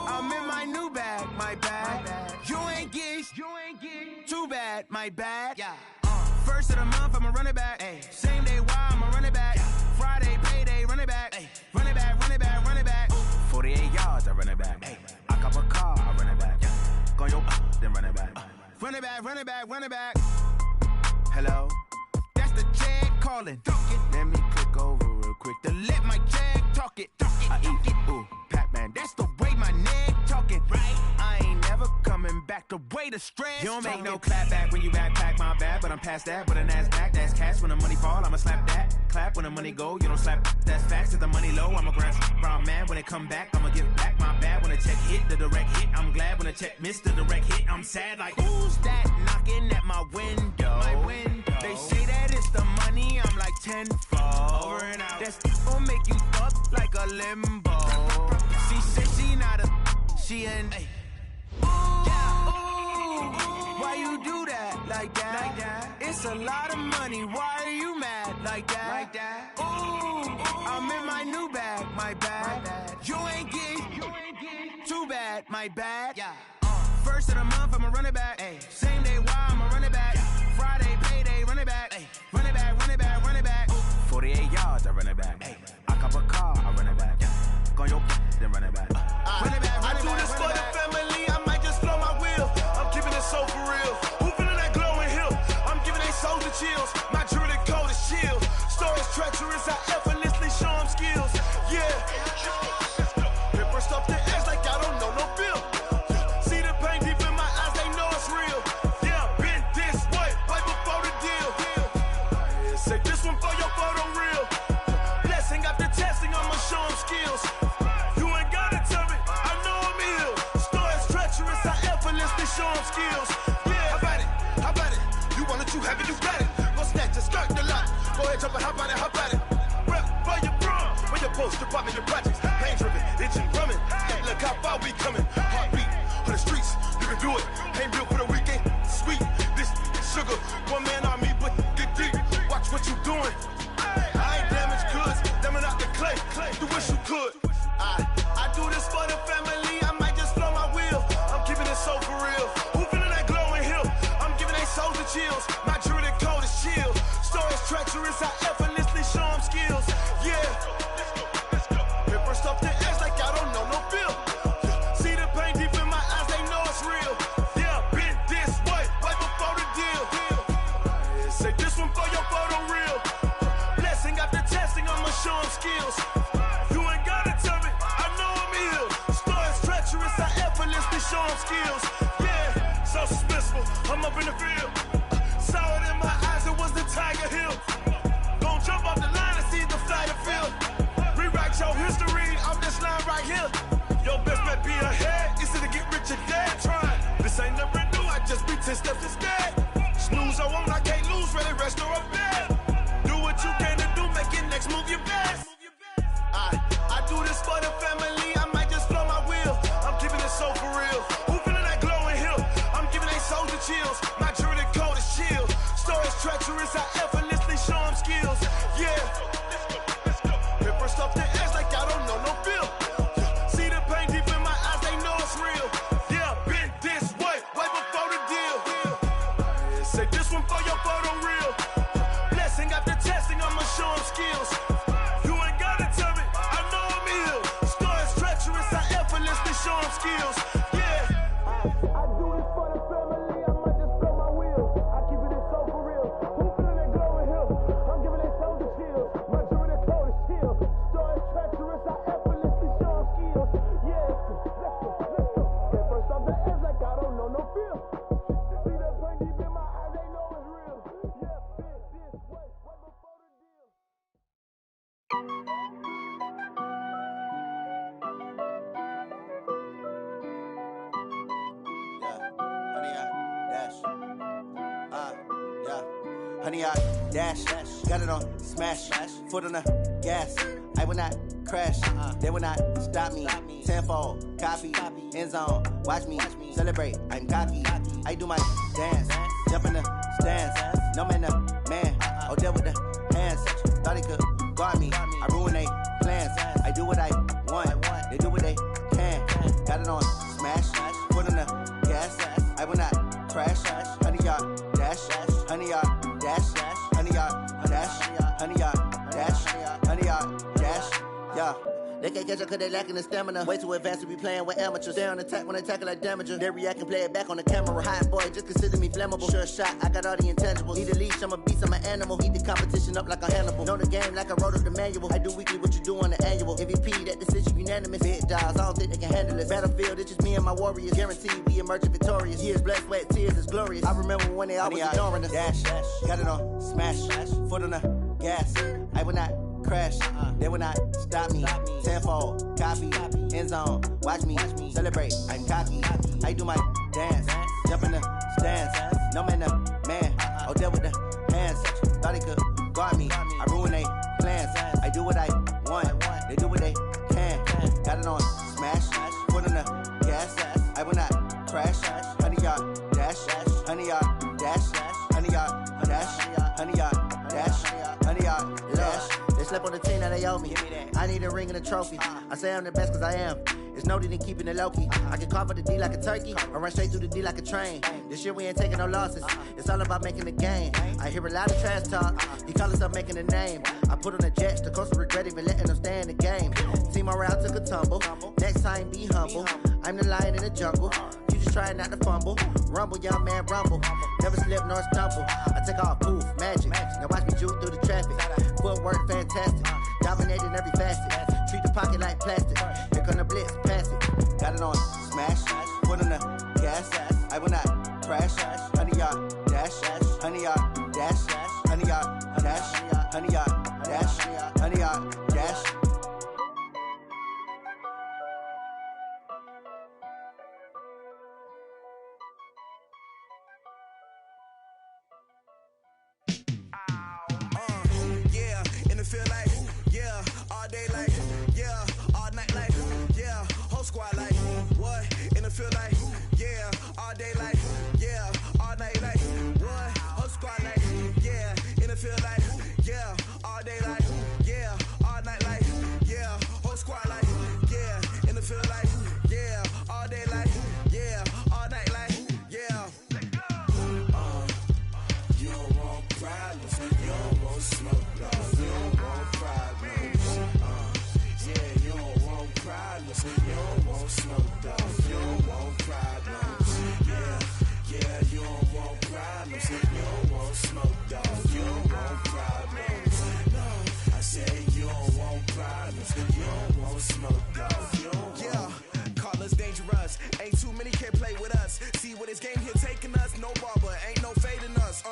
I'm in my new bag, my bad. You ain't get too bad, my bad. First of the month, I'ma run it back. Same day, why I'ma run it back. Friday, payday, run it back. Run it back, run it back, run it back. 48 yards, I run it back. I cop a car, I run it back. Go your then run it back. Run it back, run it back, run it back. Hello, that's the jag calling. Let me click over real quick to let my jag talk it. I eat it, ooh, Pac-Man. That's the way my neck talking. Right, I ain't never coming back. The way the stress. You don't make no clap back when you backpack my bad, but I'm past that. With a NASDAQ, that's cash. When the money fall, I'ma slap that. Clap when the money go, you don't slap. That's facts. If the money low, I'ma grab brown man. When it come back, I'ma give back my bad. When the check hit, the direct hit. I'm glad when the check missed the direct hit. I'm sad like who's that knocking at my window? They say that it's the money. I'm like tenfold. Over and out. That's gon' make you fuck like a limbo. She said she not a. She an. Why you do that like that? It's a lot of money. Why are you mad like that? Ooh, I'm in my new bag, my bad. You ain't get too bad, my bad. First of the month, I'ma run it back. Same day, why I'ma run it back. Friday, payday, run it back. Run it back, run it back, run it back. 48 yards, I run it back. I cop a car, I run it back. Go your then run it back. Run it back, run it back. I do this for the family. I might just blow my wheel. I'm keeping it so for real. Who feeling that glowing hill? I'm giving they souls the chills. My jewelry code is chill. Stories treacherous, I effortlessly show them skills. Yeah. Paper stuff the edge like I don't know no feel. See the pain deep in my eyes, they know it's real. Yeah, been this way, right before the deal. Say this one for your photo real. Blessing after testing, I'ma show them skills. You ain't gotta tell me, I know I'm ill. Stories treacherous, I effortlessly show them skills. Yeah, how about it? You want it, you have it, you got it. Go snatch it, skirt the lot. Go ahead, jump it, how about it? Rep for your brum, for your post, department, your projects. Pain driven, itching, drumming. Hey, look how far we coming. Heartbeat on the streets, you can do it. Ain't built for the weekend, sweet. This sugar, one man army, but get deep. Watch what you doing. I ain't damaged goods, damn out the clay. You wish you could. I do this for the family. I might just blow my wheel. I'm keeping it so for real. Who feeling that glowing hill? I'm giving they souls the chills. My jewelry code is chill. Stories treacherous, I effortlessly show them skills. Yeah. Paper stuff the edge like I don't know no feel. See the pain deep in my eyes, they know it's real. Yeah, been this way, right before the deal. Say this one for your photo real. Blessing after testing, I'ma show them skills. You ain't gotta tell me, I know I'm ill. Stories treacherous, I effortlessly show them skills. Yeah, so suspenseful, I'm up in the field. Saw it in my eyes, it was the Tiger Hill. Gon' jump off the line and see the flight of field. Rewrite your history off this line right here. Your best bet be ahead, easy to get rich or dead. Trying, this ain't never new, I just be 10 steps instead. Snooze I won't, I can't lose, ready, rest or a bed. Do what you can to do, make your next move your best. I do this for the family, I might just blow my wheel. I'm keeping it so for real. Who feeling that glowing hill? I'm giving they souls the chills. My jewelry code is chill. Stories treacherous, I effortlessly show them skills. Yeah. Paper stuff the edge like I don't know no feel. See the pain deep in my eyes, they know it's real. Yeah, been this way, right before the deal. Say this one for your photo real. Blessing after testing, I'ma show them skills. You ain't gotta tell me, I know I'm ill. Stories treacherous, I effortlessly show them skills. Yeah. I do this for the family, I might just blow my wheel. I keep it so for real. Who feeling that glowing hill? I'm giving they souls the chills. My jewelry code is chill. Stories treacherous, I effortlessly show them skills. Yeah, let's go. Get first off the edge like I don't know no feel. See that pain deep in my eyes, they know it's real. Yeah, been this way, right before the deal. Honey, I dash, got it on smash, foot on the gas. I will not crash, they will not stop me. Tenfold, copy, end zone, watch me celebrate. I'm cocky, I do my dance, jump in the stands. No man, the man, oh, there with the hands. Thought he could guard me. I ruin they plans. I do what I want. They do what they can. Got it on smash. Foot on the gas. I will not crash. 100-yard dash. 100-yard dash. 100-yard dash. 100-yard dash. 100-yard dash. Yeah. They can't catch up cause they lacking the stamina. Way too advanced to be playing with amateurs. Stay on attack when they tackle like damager. They react and play it back on the camera. Hot boy, just consider me flammable. Sure shot, I got all the intangibles. Need a leash, I'm a beast, I'm an animal. Eat the competition up like a Hannibal. Know the game like I wrote up the manual. I do weekly what you do on the annual. MVP, that decision unanimous. Big dogs, I don't think they can handle it. Battlefield, it's just me and my warriors. Guaranteed we emerge victorious. Years, blood, sweat, tears, it's glorious. I remember when they always ignoring us. Dash, got it on smash. Foot on the gas. I will not crash, they will not stop me. Tenfold, copy, end zone, watch me celebrate. I'm cocky, I do my dance, jump in the stands. No man, the man, oh there with the hands. Thought he could guard me, I ruin they plans. I do what I want, they do what they can. Got it on smash, foot on the gas. I will not crash. 100-yard dash, 100-yard dash, 100-yard dash, 100-yard dash, 100-yard dash. They slept on the team that they owe me. I need a ring and a trophy. I say I'm the best cause I am. It's noted in keeping it low-key. I can carve up the D like a turkey or run straight through the D like a train. This year we ain't taking no losses. It's all about making the game. I hear a lot of trash talk. He call himself making a name. I put on the Jets. The coach will regret even letting them stay in the game. Team morale took a tumble. Next time be humble. I'm the lion in the jungle. You just trying not to fumble. Rumble, young man, rumble. Never slip nor stumble. I take off, poof, magic. Now watch me juke through the traffic. Footwork fantastic. Dominating every facet. Treat the pocket like plastic. Here come the blitz, pass it. Got it on smash. Foot on the gas. I will not crash. 100-yard dash. 100-yard dash. 100-yard dash. 100-yard dash. 100-yard dash. Feel like, yeah, all day like, yeah, all night like, yeah, whole squad like, what? In the field like, yeah, all day like, yeah, all night like, what? Whole squad like, yeah, in the field like, yeah, all day like, yeah, all night like, yeah, whole squad like, yeah, in the field like, yeah, all day like, yeah, all night like, yeah. You don't want problems, you don't want smoke, dog. You don't want problems. Yeah, you don't want problems. You don't want smoke, dog. You don't want problems. Yeah, you don't want problems. You don't want smoke, dog. You don't want problems. No, I said you don't want problems. You don't want smoke, dog. You don't want. Yeah, call us dangerous. Ain't too many can play with us. See what this game here taking us. No barber, ain't no fading us.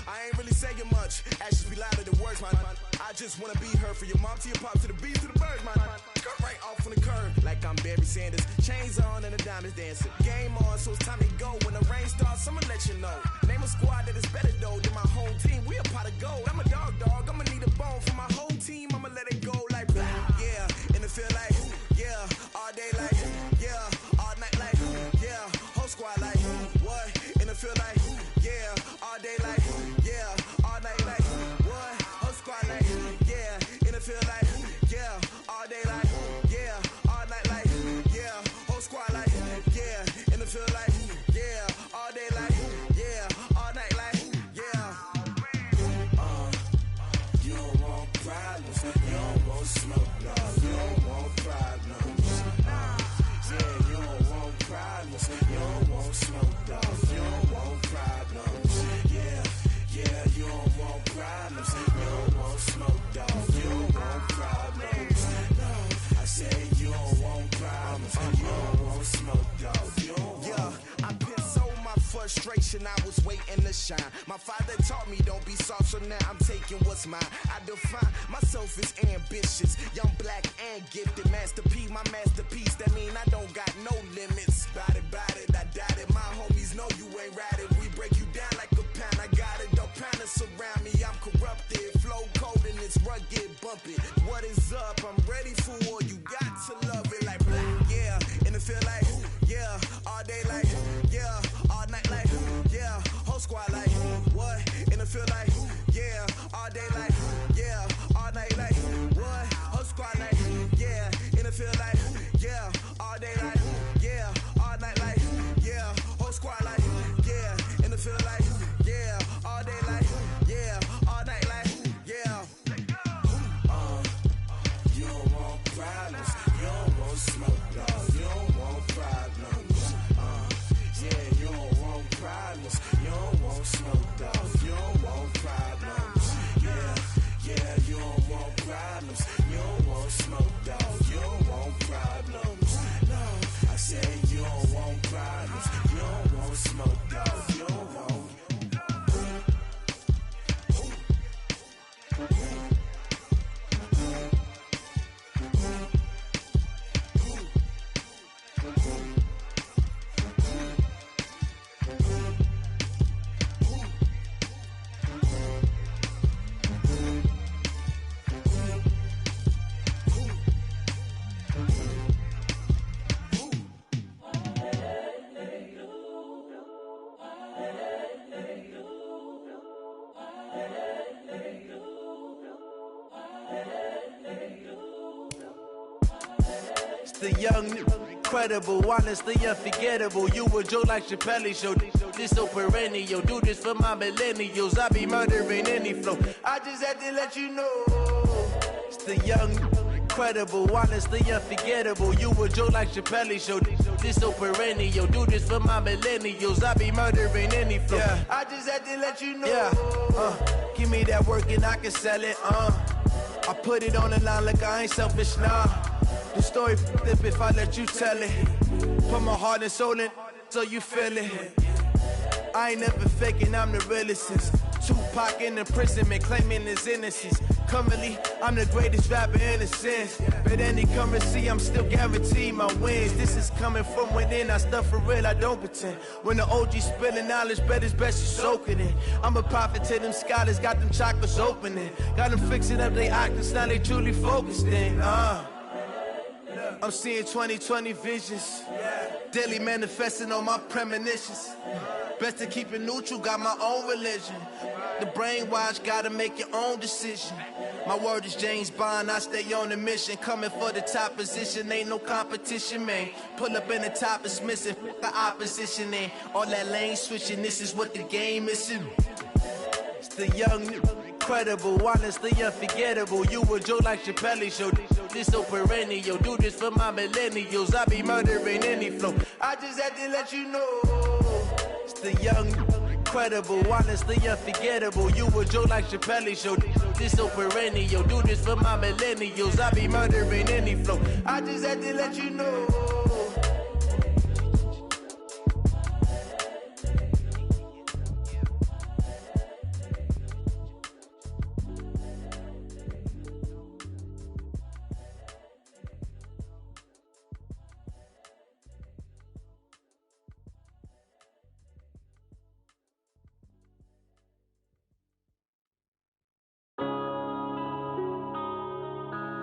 I ain't really saying much. Actions be louder than words, man. I just wanna be heard for your mom to your pop to the beat to the birds, man. Cut right off on the curb like I'm Barry Sanders. Chains on and the diamonds dancing. Game on, so it's time to go. When the rain starts, I'ma let you know. Name a squad that is better though than my home team. We a pot of gold. I'm a dog. I'ma need a bone for my whole team. I'ma let it go like blah. Yeah, in the feel like yeah, all day like yeah, all night like yeah, whole squad like what? In the feel like yeah, all day like yeah, all night like what? Whole squad like yeah, in the feel like yeah, all day like yeah, all night like yeah, whole squad like yeah, in the feel like yeah, all day like yeah, all night like yeah. You don't want problems, you don't want smoke, dog. You don't want problems. Yeah, you don't want problems, you don't want smoke, dog. You don't want problems. Yeah, you don't want problems, you don't want smoke, dog. You don't want problems. No, I said you don't want problems, you don't want smoke, dog. You don't want. Yeah, I piss on my frustration, I was waiting to shine. My father taught me don't be soft, so now I'm taking what's mine. I define myself as ambitious, young, black, and gifted. Master P, my masterpiece, that mean I don't got no limits. Bout it, I doubt it. My homies know you ain't ratted. We break you down like a pound, I got it. Don't pound to surround me, I'm corrupted. Flow cold and it's rugged, bump it. What is up? I'm ready for war, you got to love it like blah. Yeah, and it feel like yeah, all day like yeah, all night like yeah, whole squad like what? And it feel like yeah, all day like yeah, all night like field like, yeah. All day like, yeah. All night like, yeah. Whole squad like, yeah. In the field like, yeah. All day like, yeah. All night like, yeah. You don't want problems. You don't want smoke, dog. You don't want problems. Yeah, you don't want problems. You don't want smoke, dog. You don't want problems. Yeah, you don't want problems. You don't want smoke, dog. You don't want problems. No, I said you don't want problems. You don't want smoke, dog. You don't want. The young, incredible, honestly unforgettable. You a Joe like Chappelle show. This so perennial. Do this for my millennials. I be murdering any flow. I just had to let you know. It's the young, incredible, honestly unforgettable. You a Joe like Chappelle show. This so perennial. Do this for my millennials. I be murdering any flow. Yeah. I just had to let you know. Yeah. Give me that work and I can sell it. I put it on the line like I ain't selfish, nah. The story flip if I let you tell it. Put my heart and soul in so you feel it. I ain't never faking, I'm the realest since Tupac in imprisonment, claiming his innocence. Currently, I'm the greatest rapper in a sense. But any currency, I'm still guaranteed my wins. This is coming from within, I stuff for real, I don't pretend. When the OG spilling knowledge, bet it's best you soak it in. I'm a prophet to them scholars, got them chakras opening. Got them fixing up they octaves, now they truly focused in. I'm seeing 2020 visions. Daily manifesting on my premonitions. Best to keep it neutral, got my own religion. The brainwash, gotta make your own decision. My word is James Bond, I stay on a mission. Coming for the top position, ain't no competition, man. Pull up in the top is missing, the opposition ain't. All that lane switching, this is what the game is. It's the young, incredible, honestly unforgettable. You a Joe like Chappelle show. This so perennial. Do this for my millennials. I be murdering any flow. I just had to let you know. It's the young, incredible, honestly unforgettable. You a Joe like Chappelle show. This so perennial. Do this for my millennials. I be murdering any flow. I just had to let you know.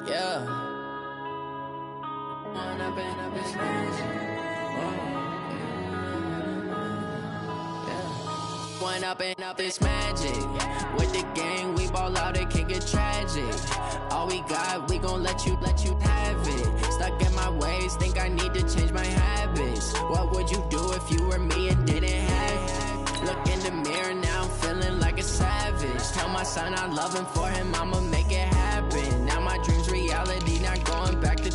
Yeah. One up and up this magic. With the gang, we ball out, it can get tragic. All we got, we gon' let you have it. Stuck in my ways, think I need to change my habits. What would you do if you were me and didn't have it? Look in the mirror now, I'm feeling like a savage. Tell my son I love him, for him I'ma make it happen. Now my dream's reality, not going back to.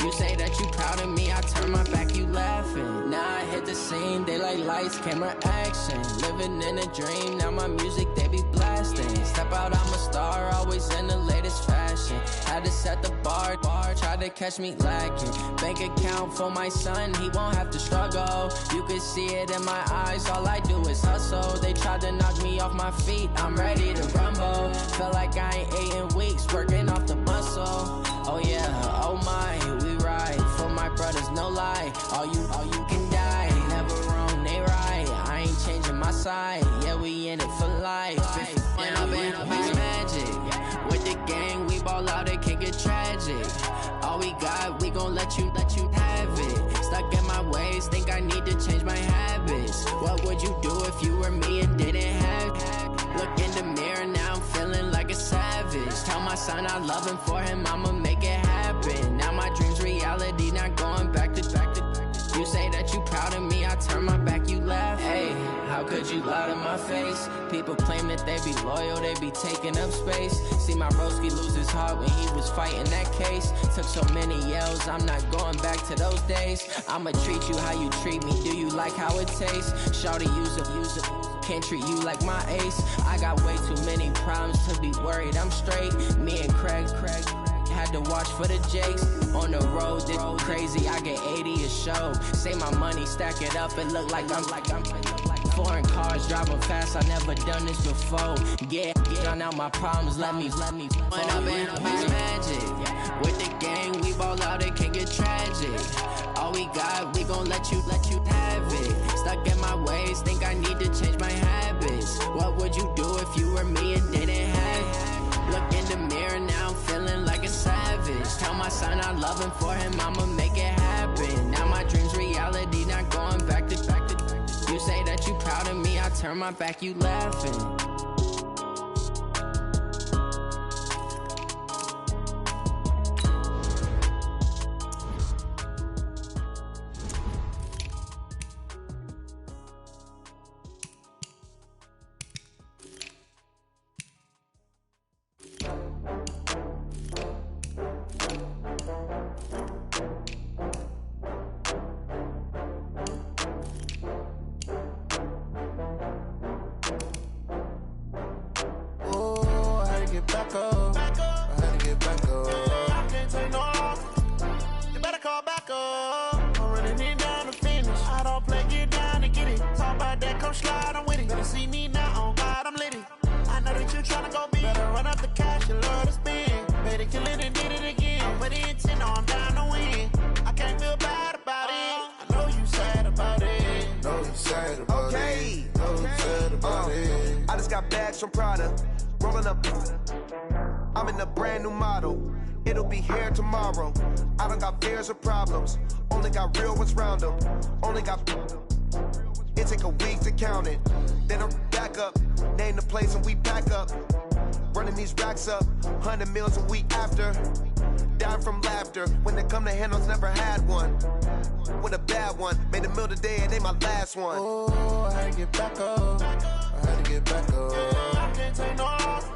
You say that you proud of me, I turn my back, you laughing. Now I hit the scene, they like lights, camera, action. Living in a dream, now my music, they be blasting. Step out, I'm a star, always in the latest fashion. Had to set the bar, try to catch me lacking. Bank account for my son, he won't have to struggle. You can see it in my eyes, all I do is hustle. They tried to knock me off my feet, I'm ready to rumble. Felt like I ain't ate in weeks, working off the muscle. Oh yeah, oh my, we ride for my brothers, no lie. All you can die, never wrong, they right. I ain't changing my side, yeah, we in it for life. When up in a beach magic, with the gang, we ball out, it can get tragic. All we got, we gon' let you have it. Stuck in my ways, think I need to change my habits. What would you do if you were me and didn't have it? Look in the mirror, now I'm feeling like a savage. Tell my son I love him, for him I'ma make it happen. Now my dream face. People claim that they be loyal, they be taking up space. See my broski lose his heart when he was fighting that case. Took so many yells, I'm not going back to those days. I'ma treat you how you treat me, do you like how it tastes? Shawty, use it, can't treat you like my ace. I got way too many problems to be worried, I'm straight. Me and Craig had to watch for the Jakes. On the road, this crazy, I get 80 a show. Say my money, stack it up, it look like I'm foreign cars, driving fast, I never done this before. Get on out my problems, let me When I've been magic, with the gang, we ball out, it can get tragic. All we got, we gon' let you have it. Stuck in my ways, think I need to change my habits. What would you do if you were me and didn't have it? Look in the mirror, now I'm feeling like a savage. Tell my son I love him, for him I'ma make it happen. Now my dream's reality, not going back to. You say that you proud of me, I turn my back, you laughing. From Prada, rolling up. I'm in a brand new model. It'll be here tomorrow. I don't got fears or problems. Only got real ones round them. Only got. It take a week to count it. Then I'm back up. Name the place and we pack up. Running these racks up. 100 meals a week after. Dying from laughter. When they come to handles, never had one. With a bad one. Made a meal today and they my last one. Oh, I had to get back up. I had to get back up. I can't take no loss.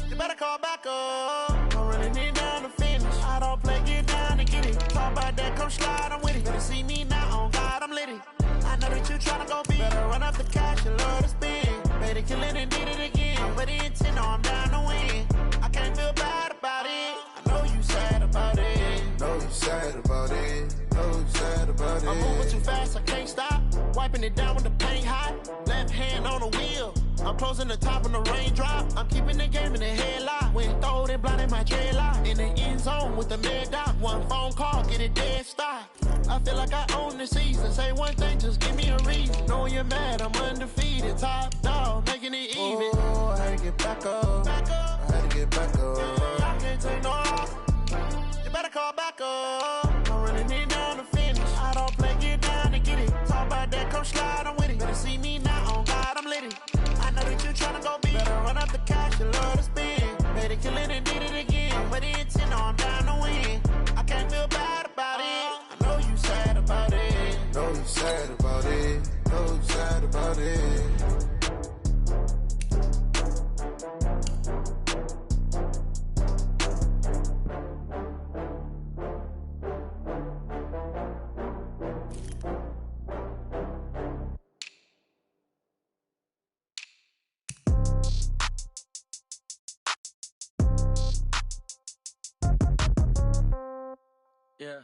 You better call back up. I'm running it down to finish. I don't play, get down and get it. Talk about that, come slide, I'm with it. Better see me now, on God, I'm litty. I know that you tryna go big. Better run up the cash, you love to spend. Better kill it and did it again. But the intent, no, I'm down to win. I can't feel bad about it. I know you sad about it. Know you sad about it. Know you sad about it. I'm moving too fast, I can't stop. Wiping it down with the paint hot. Left hand on the wheel. I'm closing the top when the raindrop. I'm keeping the game in the headlock. When throwed and blinded my dreadlock. In the end zone with the mad dot. One phone call, get it dead stop. I feel like I own the season. Say one thing, just give me a reason. Knowing you're mad, I'm undefeated. Top dog, making it even. Oh, I had to get back up. I had to get back up. I can't take no loss. You better call back up. I'm running it down to finish. I don't play, get down and get it. Talk about that, come slide, I'm with it. Better see me now, on God, I'm litty. I know that you tryna go big. Better run up the cash, you love to spend. Better kill it and did it again. But the intent, no, I'm down to win. I can't feel bad about it. I know you sad about it. Know you sad about it. Know you sad about it. Yeah.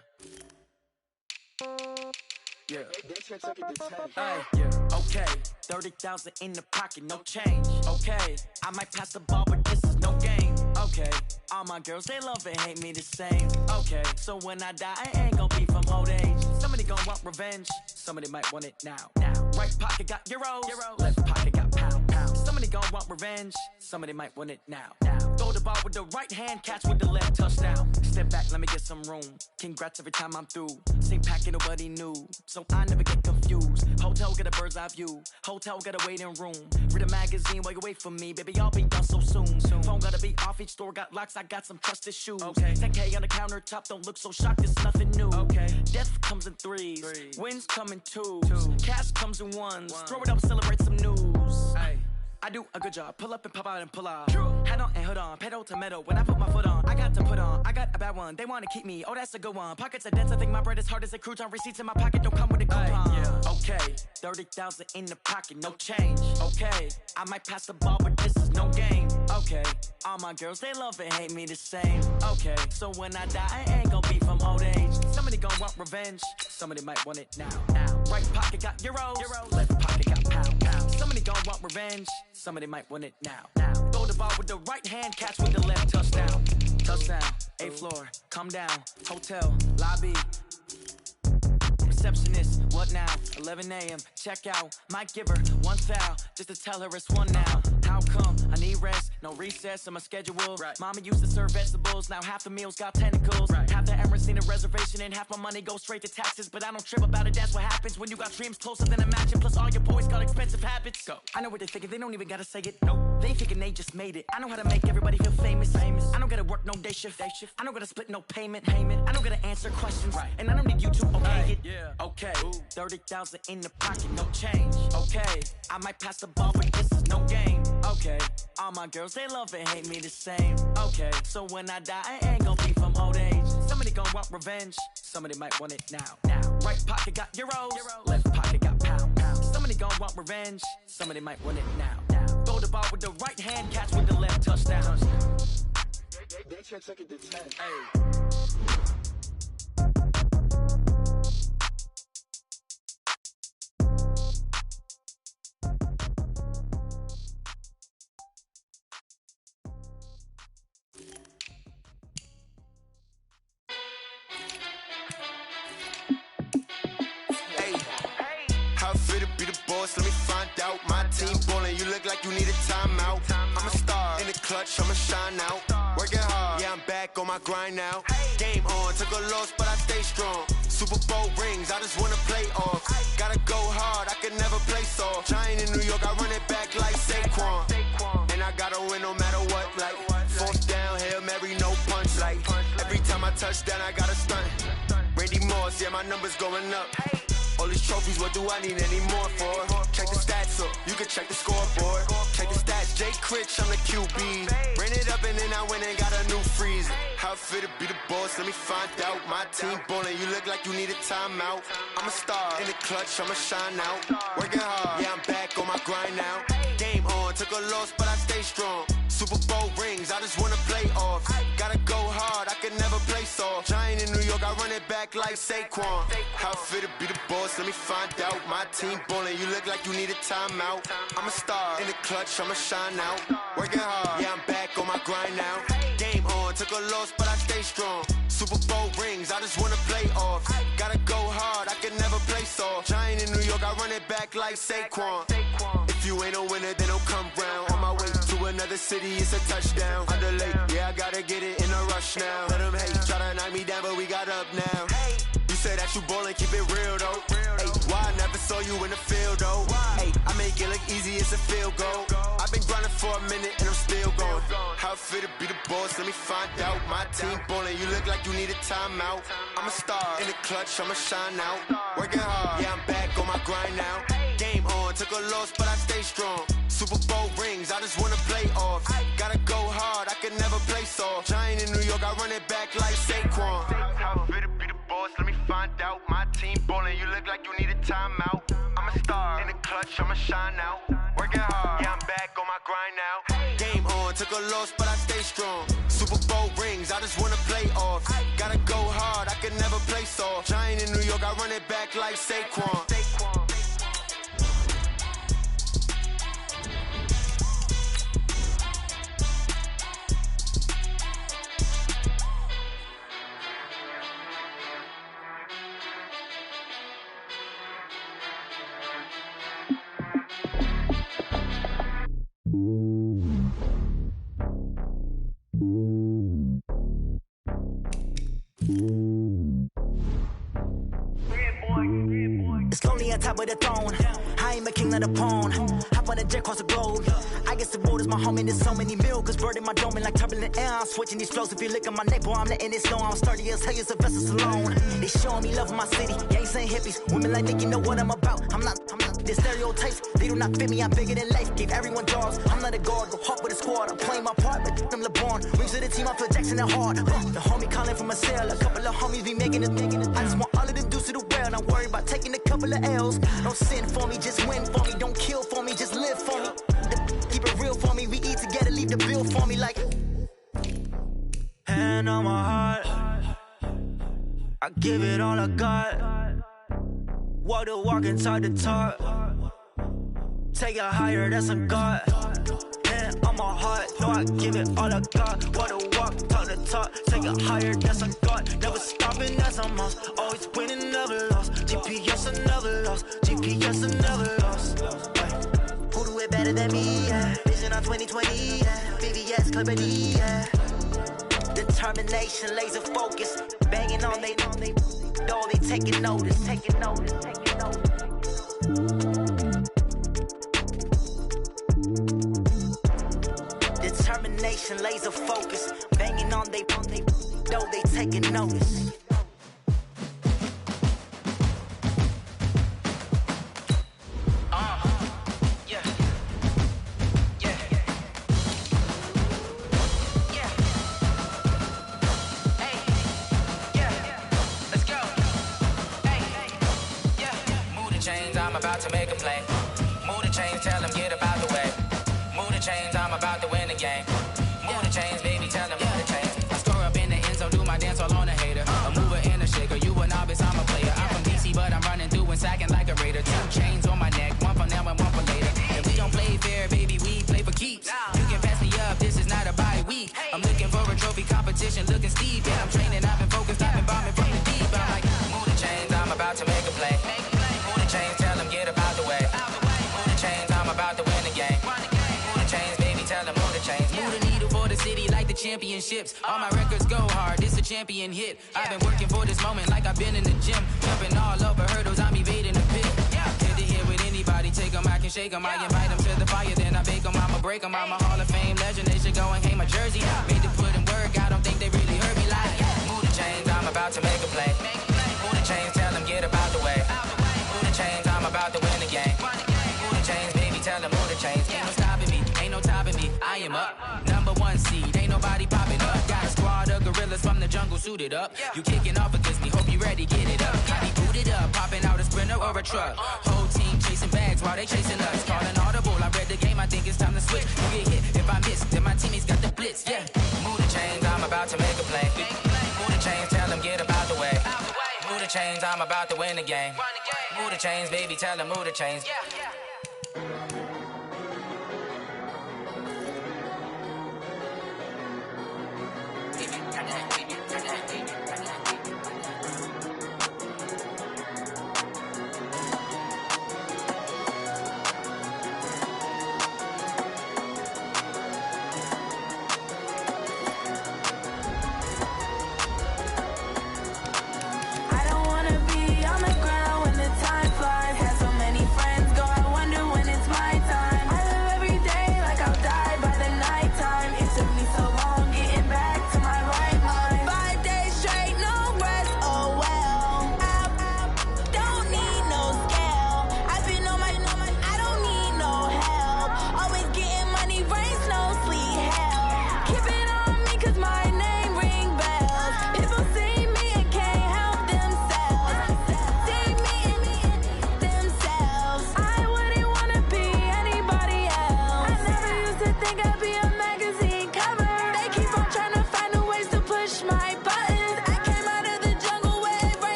Yeah. Hey, yeah. Okay. 30,000 in the pocket, no change. Okay. I might pass the ball, but this is no game. Okay. All my girls, they love and hate me the same. Okay. So when I die, I ain't gon' be from old age. Somebody gon' want revenge. Somebody might want it now. Right pocket got euros. Left pocket got pound. Somebody gon' want revenge. Somebody might want it now. Throw the ball with the right hand, catch with the left, touchdown. Step back, let me get some room. Congrats every time I'm through. Same packet, nobody knew. So I never get confused. Hotel get a bird's eye view. Hotel get a waiting room. Read a magazine while you wait for me. Baby, I'll be done so soon. Phone gotta be off, each store got locks. I got some trusted shoes. 10K on the countertop, don't look so shocked, it's nothing new. Death comes in threes. Wins come in twos. Cash comes in ones. Throw it up, celebrate some news. I do a good job. Pull up and pop out and pull out. Head on and hood on, pedal to metal. When I put my foot on, I got to put on. I got a bad one. They want to keep me. Oh, that's a good one. Pockets are dense. I think my bread is hard as a crouton. Receipts in my pocket don't come with a coupon. Yeah. Okay, 30,000 in the pocket, no change. Okay, I might pass the ball, but this is no game. Okay, all my girls, they love and hate me the same. Okay, so when I die, I ain't gonna be from old age. Somebody gon' want revenge. Somebody might want it now. Right pocket got euros. Left pocket got pound. Somebody gon' want revenge. Somebody might want it now. Throw the ball with the right hand, catch with the left. Touchdown. 8th floor, come down. Hotel, lobby. Receptionist, what now? 11 a.m., check out. Might give her one foul, just to tell her it's one now. How come? I need rest, no recess in my schedule. Right. Mama used to serve vegetables, now half the meals got tentacles. Right. Half the Emirates need a reservation and half my money goes straight to taxes. But I don't trip about it, that's what happens when you got dreams closer than imagine. Plus all your boys got expensive habits. Go. I know what they're thinking, they don't even gotta say it. Nope. They thinking they just made it. I know how to make everybody feel famous. I don't gotta work no day shift. I don't gotta split no payment. I don't gotta answer questions. Right. And I don't need you to okay it. Yeah. Okay, 30,000 in the pocket, no change. Okay, I might pass the ball, but this is no game. Okay, all my girls, they love and hate me the same. Okay, so when I die, I ain't gonna be from old age. Somebody gon' want revenge. Somebody might want it now. Right pocket got euros. Left pocket got pound. Somebody gon' want revenge. Somebody might want it now. Throw the ball with the right hand, catch with the left. Touchdown. They check it to 10. Hey. Let me find out. My team ballin', you look like you need a timeout. I'm a star in the clutch, I'ma shine out. Working hard, yeah, I'm back on my grind now. Game on, took a loss, but I stay strong. Super Bowl rings, I just wanna play off. Gotta go hard, I can never play soft. Giant in New York, I run it back like Saquon. And I gotta win no matter what, like 4th down, Hail Mary, no punch. Like every time I touch down, I gotta stunt. Randy Moss, yeah, my numbers going up. All these trophies, what do I need any more for? Check the stats up, you can check the scoreboard. Check the stats, Jake Critch, I'm the QB. Ran it up and then I went and got a new freeze. How it fit to be the boss, let me find out. My team ballin', you look like you need a timeout. I'm a star in the clutch, I'ma shine out. Working hard, yeah, I'm back on my grind now. Game on, took a loss, but I stay strong. Super Bowl rings, I just wanna play off. Gotta go hard, I can never play soft. Giant in New York, I run it back like Saquon. How it fit to be the boss, let me find out. My team ballin', you look like you need a timeout. I'm a star in the clutch, I'ma shine out. Working hard, yeah, I'm back on my grind now. Game on, took a loss, but I stay strong. Super Bowl rings, I just wanna play off. Gotta go hard, I can never play soft. Giant in New York, I run it back like Saquon. If you ain't a winner, then don't come round. On my way to another city, it's a touchdown. Underlay, yeah, I gotta get it in a rush now. Let them hate, try to knock me down, but we got up now. You say that you ballin', keep it real though. Hey, why I never saw you in the field though? Hey, I make it look easy, it's a field goal. I've been grinding for a minute and I'm still going. How it fit to be the boss, let me find out. My team ballin', you look like you need a timeout. I'm a star in the clutch, I'ma shine out. Working hard, yeah, I'm back on my grind now. Game on, took a loss, but I stay strong. Super Bowl rings, I just wanna play off. Gotta go hard, I can never play soft. Giant in New York, I run it back like Saquon. How it fit to be the boss, let me find out. My team ballin', you look like you need a timeout. I'm a star in the clutch, I'ma shine out. Working hard, yeah, I'm back on my grind now. Game on, took a loss, but I stay strong. Super Bowl rings, I just wanna play off. Gotta go hard, I can never play soft. Giant in New York, I run it back like Saquon. It's lonely on top of the throne. I am a king of the pawn. Hop on a jet across the globe. I guess the road is my home and there's so many milk. Bird in my dome and like turbulent air. I'm switching these flows. If you look at my neck, boy, I'm letting it slow. I'm sturdy as hell, as a vessel alone. They showing me love in my city. Gangs and hippies. Women like Nick, you know what I'm about. I'm not The stereotypes, they do not fit me, I'm bigger than life. Gave everyone jobs, I'm not a guard, go hard with a squad. I'm playing my part, but I'm LeBron. Rings of the team, I feel Jackson and hard. The homie calling from a cell, a couple of homies be making it. I just want all of them dudes to do well, not worry about taking a couple of L's. Don't sin for me, just win for me. Don't kill for me, just live for me. Keep it real for me, we eat together, leave the bill for me like. Hand on my heart, I give it all I got. Walk the walk and talk the talk. Take it higher, that's a God. Hand on my heart, no, I give it all I got. Walk the walk, talk the talk. Take it higher, that's a God. Never stopping, that's a must. Always winning, never lost. GPS, I never lost. GPS, I never lost. Who do it better than me? Yeah. Vision on 2020, yeah. VVS, Clarity, yeah. Determination, laser focus. Banging on they door, they taking notice, taking notice, taking notice. Determination, laser focus. Banging on they door, they taking notice. About to make a play. Move the chains, tell them get about the way. Move the chains, I'm about to win the game. Move the chains, baby, tell them move the chains. I score up in the end zone, do my dance all on a hater. A mover and a shaker, you a novice, I'm a player. I'm from DC, but I'm running through and sacking like a raider. 2 chains on my neck, one for now and one for later. If we don't play fair, baby, we play for keeps. You can pass me up, this is not a bye week. I'm looking for a trophy competition, looking steep. Yeah, I'm training, I've been focused, I've been bombing from the deep. I'm like, move the chains, I'm about to make a play. Move the chains, tell them get about the way. Move the chains, I'm about to win the game. Move the chains, baby, tell them move the chains. Move the needle for the city like the championships. All my records go hard, this a champion hit. I've been working for this moment like I've been in the gym. Jumping all over hurdles, I'm evading the pit. Head to head with anybody, take them, I can shake them. I invite them to the fire, then I bake them, I'ma break them. I'm a Hall of Fame legend, they should go and hang my jersey. Made to put in work, I don't think they really heard me like. Move the chains, I'm about to make a play. Move the chains, tell them get about the way. Move the chains, I'm about to win the game. Move the chains, baby, tell them move the chains. Ain't no stopping me, ain't no topping me. I am up, #1 seed, ain't nobody popping up. Got a squad of gorillas from the jungle suited up. You kicking off against me, hope you ready, get it up. I be booted up, popping out a sprinter or a truck. Whole team chasing bags while they chasing us. Calling audible, I read the game, I think it's time to switch. You get hit, if I miss, then my teammates got the blitz, yeah. Move the chains, I'm about to make a play. Move the chains, tell them get about the way. Move the chains, I'm about to win the game. Move the chains, baby, tell them move the chains.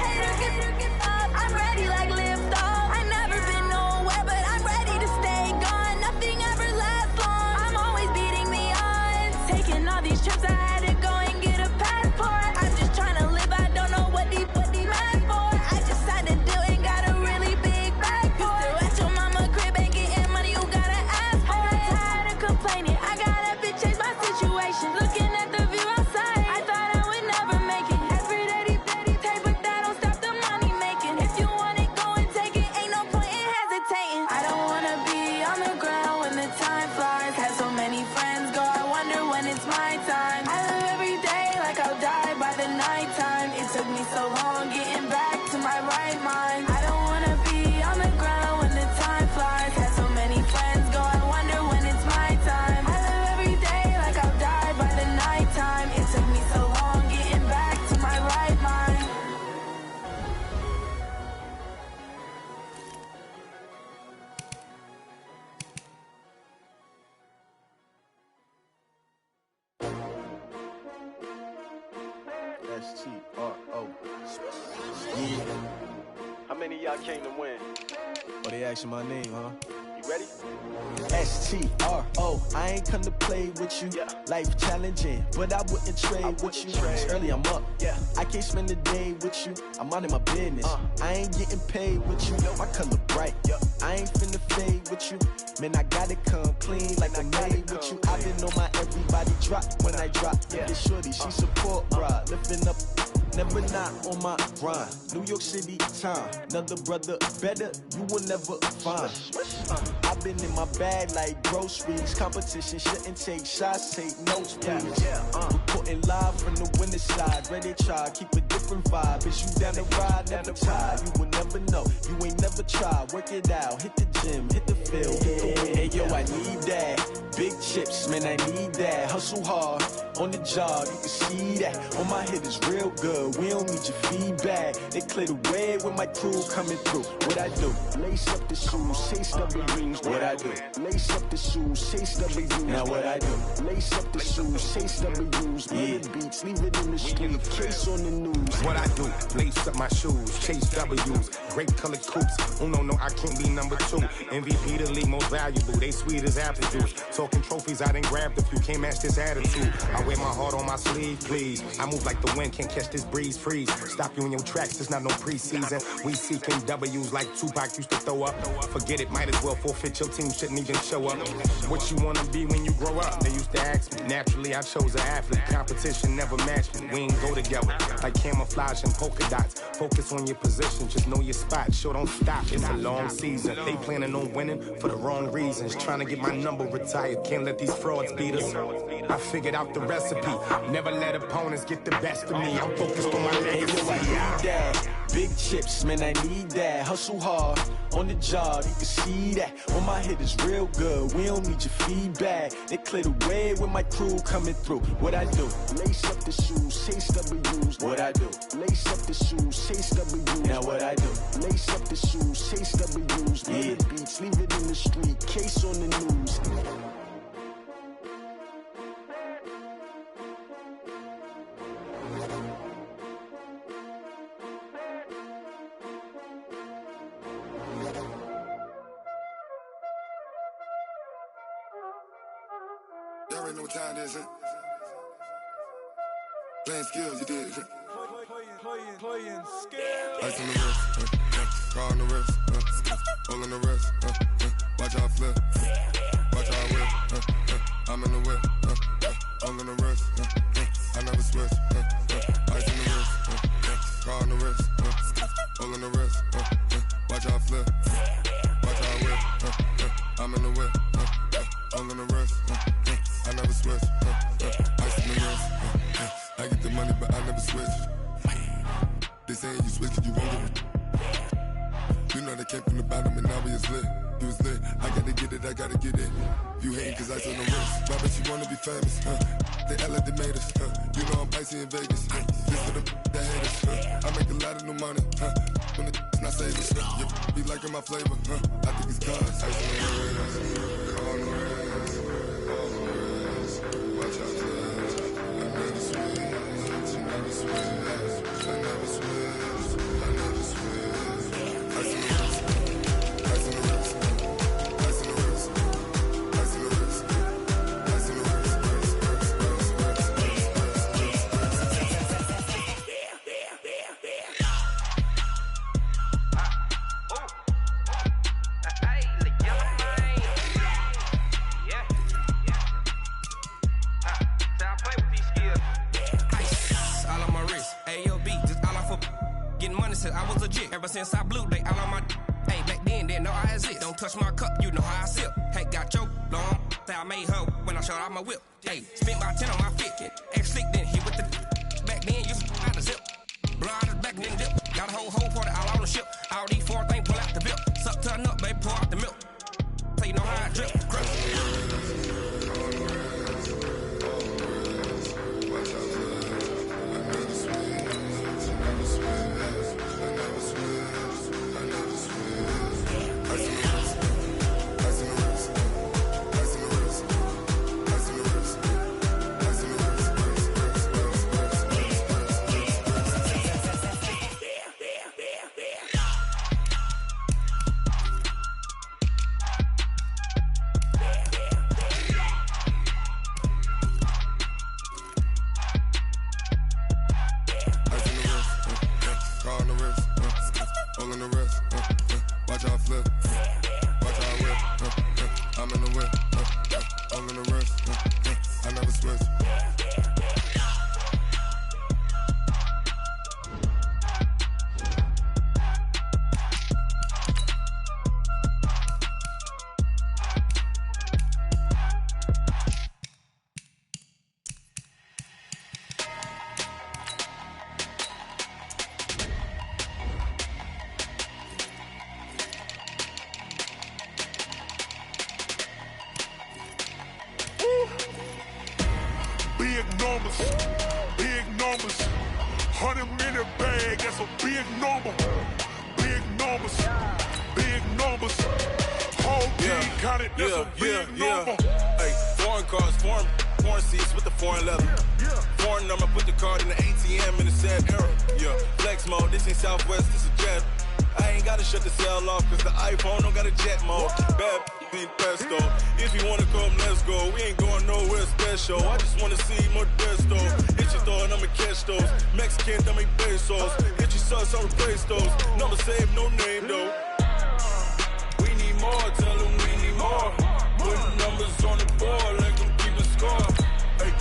Haters S-T-R-O. Yeah. How many of y'all came to win? Oh, they asking my name, huh? You ready? S-T-R-O. I ain't come to play with you. Life challenging, but I wouldn't trade with you. It's early, I'm up. I can't spend the day with you. I'm out in my business. I ain't getting paid with you. My color bright. I ain't finna fade with you. Man, I gotta come clean like I made with you. I didn't know my everybody drop when I drop. This shorty, she support, bruh. Lifting up. Never not on my grind. New York City time. Another brother better, you will never find. I've been in my bag like groceries. Competition shouldn't take shots, take notes, please. Reporting live from the winter side. Ready to try, keep a different vibe. Is you down the ride, never tired. You will never know, you ain't never tried. Work it out, hit the gym, hit the field. Hey yo, I need that. Big chips, man, I need that. Hustle hard, on the job, you can see that. On my head is real good, we don't need your feedback. They clear the way with my crew coming through. What I do? Lace up the shoes, chase W's. What I do? Lace up the shoes, chase W's. Now what I do? Lace up the shoes, chase W's. Yeah, beats, leave it in the street, case on the news. What I do? Lace up my shoes, chase W's. Great colored coops. Oh no, I can't be number 2. MVP the league most valuable. They sweet as apple juice. Talking trophies, I done grabbed a few. Can't match this attitude. I wear my heart on my sleeve, please. I move like the wind, can't catch this breeze, freeze. Stop you in your tracks, it's not no preseason. We seeking W's like Tupac used to throw up. Forget it, might as well forfeit. Your team shouldn't even show up. What you wanna be when you grow up? They used to ask me. Naturally, I chose an athlete. Competition never matched me. We ain't go together like camouflage and polka dots. Focus on your position, just know your spot. Sure, don't stop. It's a long season. They planning on winning for the wrong reasons. Trying to get my number retired. Can't let these frauds beat us. I figured out the recipe. Never let opponents get the best of me. I'm focused on my legacy. I need that. Big chips, man, I need that. Hustle hard, on the job, you can see that. On my head is real good, we don't need your feedback. They clear the way with my crew coming through. What I do? Lace up the shoes, chase W's. What I do? Lace up the shoes, chase W's. Now what I do? Lace up the shoes, chase W's. Yeah, beats, leave it in the street, case on the news. Y'all already know what time it is, huh? Playing skills, you did, huh? Playing skills. Ice on the wrist, car on the wrist, hole in the wrist, watch how I flip, watch how I whip, I'm in the whip, hole in the wrist, I never switch, ice on the wrist, car on the wrist, hole in the wrist, watch how I flip, watch how I whip, I'm in the whip, hole in the wrist, I never switch, ice on the wrist, I get the money but I never switch. They saying you switch 'cause you won't get it. You know they came from the bottom and now we is lit. You was lit, I gotta get it, I gotta get it. You hating 'cause I on the wrist. Why bet you wanna be famous, They Ella they made us, You know I'm icy in Vegas, This for the that haters, I make a lot of new money, When it's not savings, You be liking my flavor, I think it's cause ice on the wrist, on the wrist, on the wrist. Watch out, I never switch, I never switch. I never switch, I never switch. Ice in the wrist, ice in the wrist, ice in the wrist, ice in the wrist, ice in the wrist, I was legit ever since I blew they all on my hey back then didn't know I exist. Don't touch my cup, you know how I sip. Hey, got your long say I made her when I showed out my whip. Hey, spent about 10 on my fit. Ex slick then hit with the back then you out the zip. Blood is back then dip. Got a whole party all on the ship. All these 4 things pull out the belt. Suck turn up, baby, pour out the milk. So you know how I drip. all in the wrist. Watch how I flip. Watch how I whip. I'm in the whip. All in the wrist. I never switch. Big numbers, 100-minute bag, that's a big number. Big numbers, whole team counted, that's a big number. Hey, foreign cars, foreign seats with the foreign leather. Foreign number, put the card in the ATM in the sad era. Yeah, flex mode, this ain't Southwest, this is jet. I ain't gotta shut the cell off, cause the iPhone don't got a jet mode. Bad need pesto. If you wanna come, let's go. We ain't going nowhere special. I just wanna see more desto. Hit your throw and I'ma catch those. Mexican, I make pesos. Hit your sauce, I'll replace those. Number save, no name though. We need more, tell them we need more. Put numbers on the board, let them keep a score. Hey,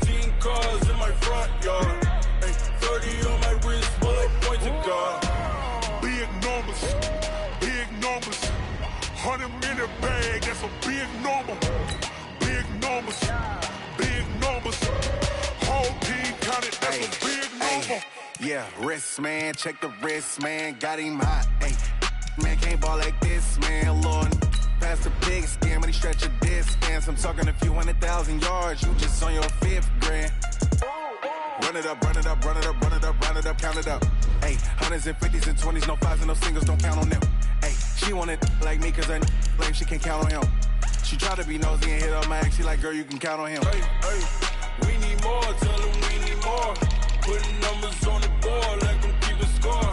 16 cars in my front yard. Hey, 30 on my wrist, bullet point to God. Big numbers, 100-minute bag, that's a big number. Big numbers, whole team counted, that's a big number. Yeah, wrist man, check the wrist man, got him hot. Ay, man can't ball like this, man. Lord, past the big scam, but he stretch a distance. I'm talking a few 100,000 yards, you just on your 5th grand. Run it up, run it up, run it up, run it up, run it up, count it up. Ay, hundreds and 50s and 20s, no 5s and no singles, don't count on them. Ay, she want it like me, cause her lame, she can't count on him. She try to be nosy and hit up my ex, she like, girl, you can count on him. Hey, we need more, tell them we need more. Putting numbers on the board, let them keep a score.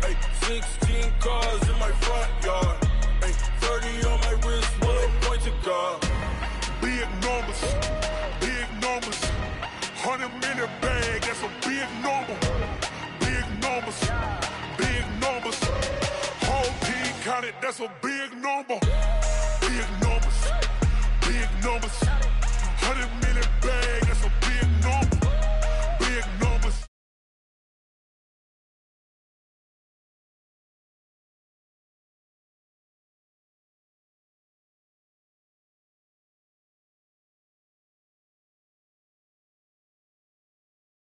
Hey, 16 cars in my front yard. Hey, 30 on my wrist, bullet point to God. Big numbers, 100-minute bag, that's a big number. Big numbers, whole team counted, that's a big number. Big numbers.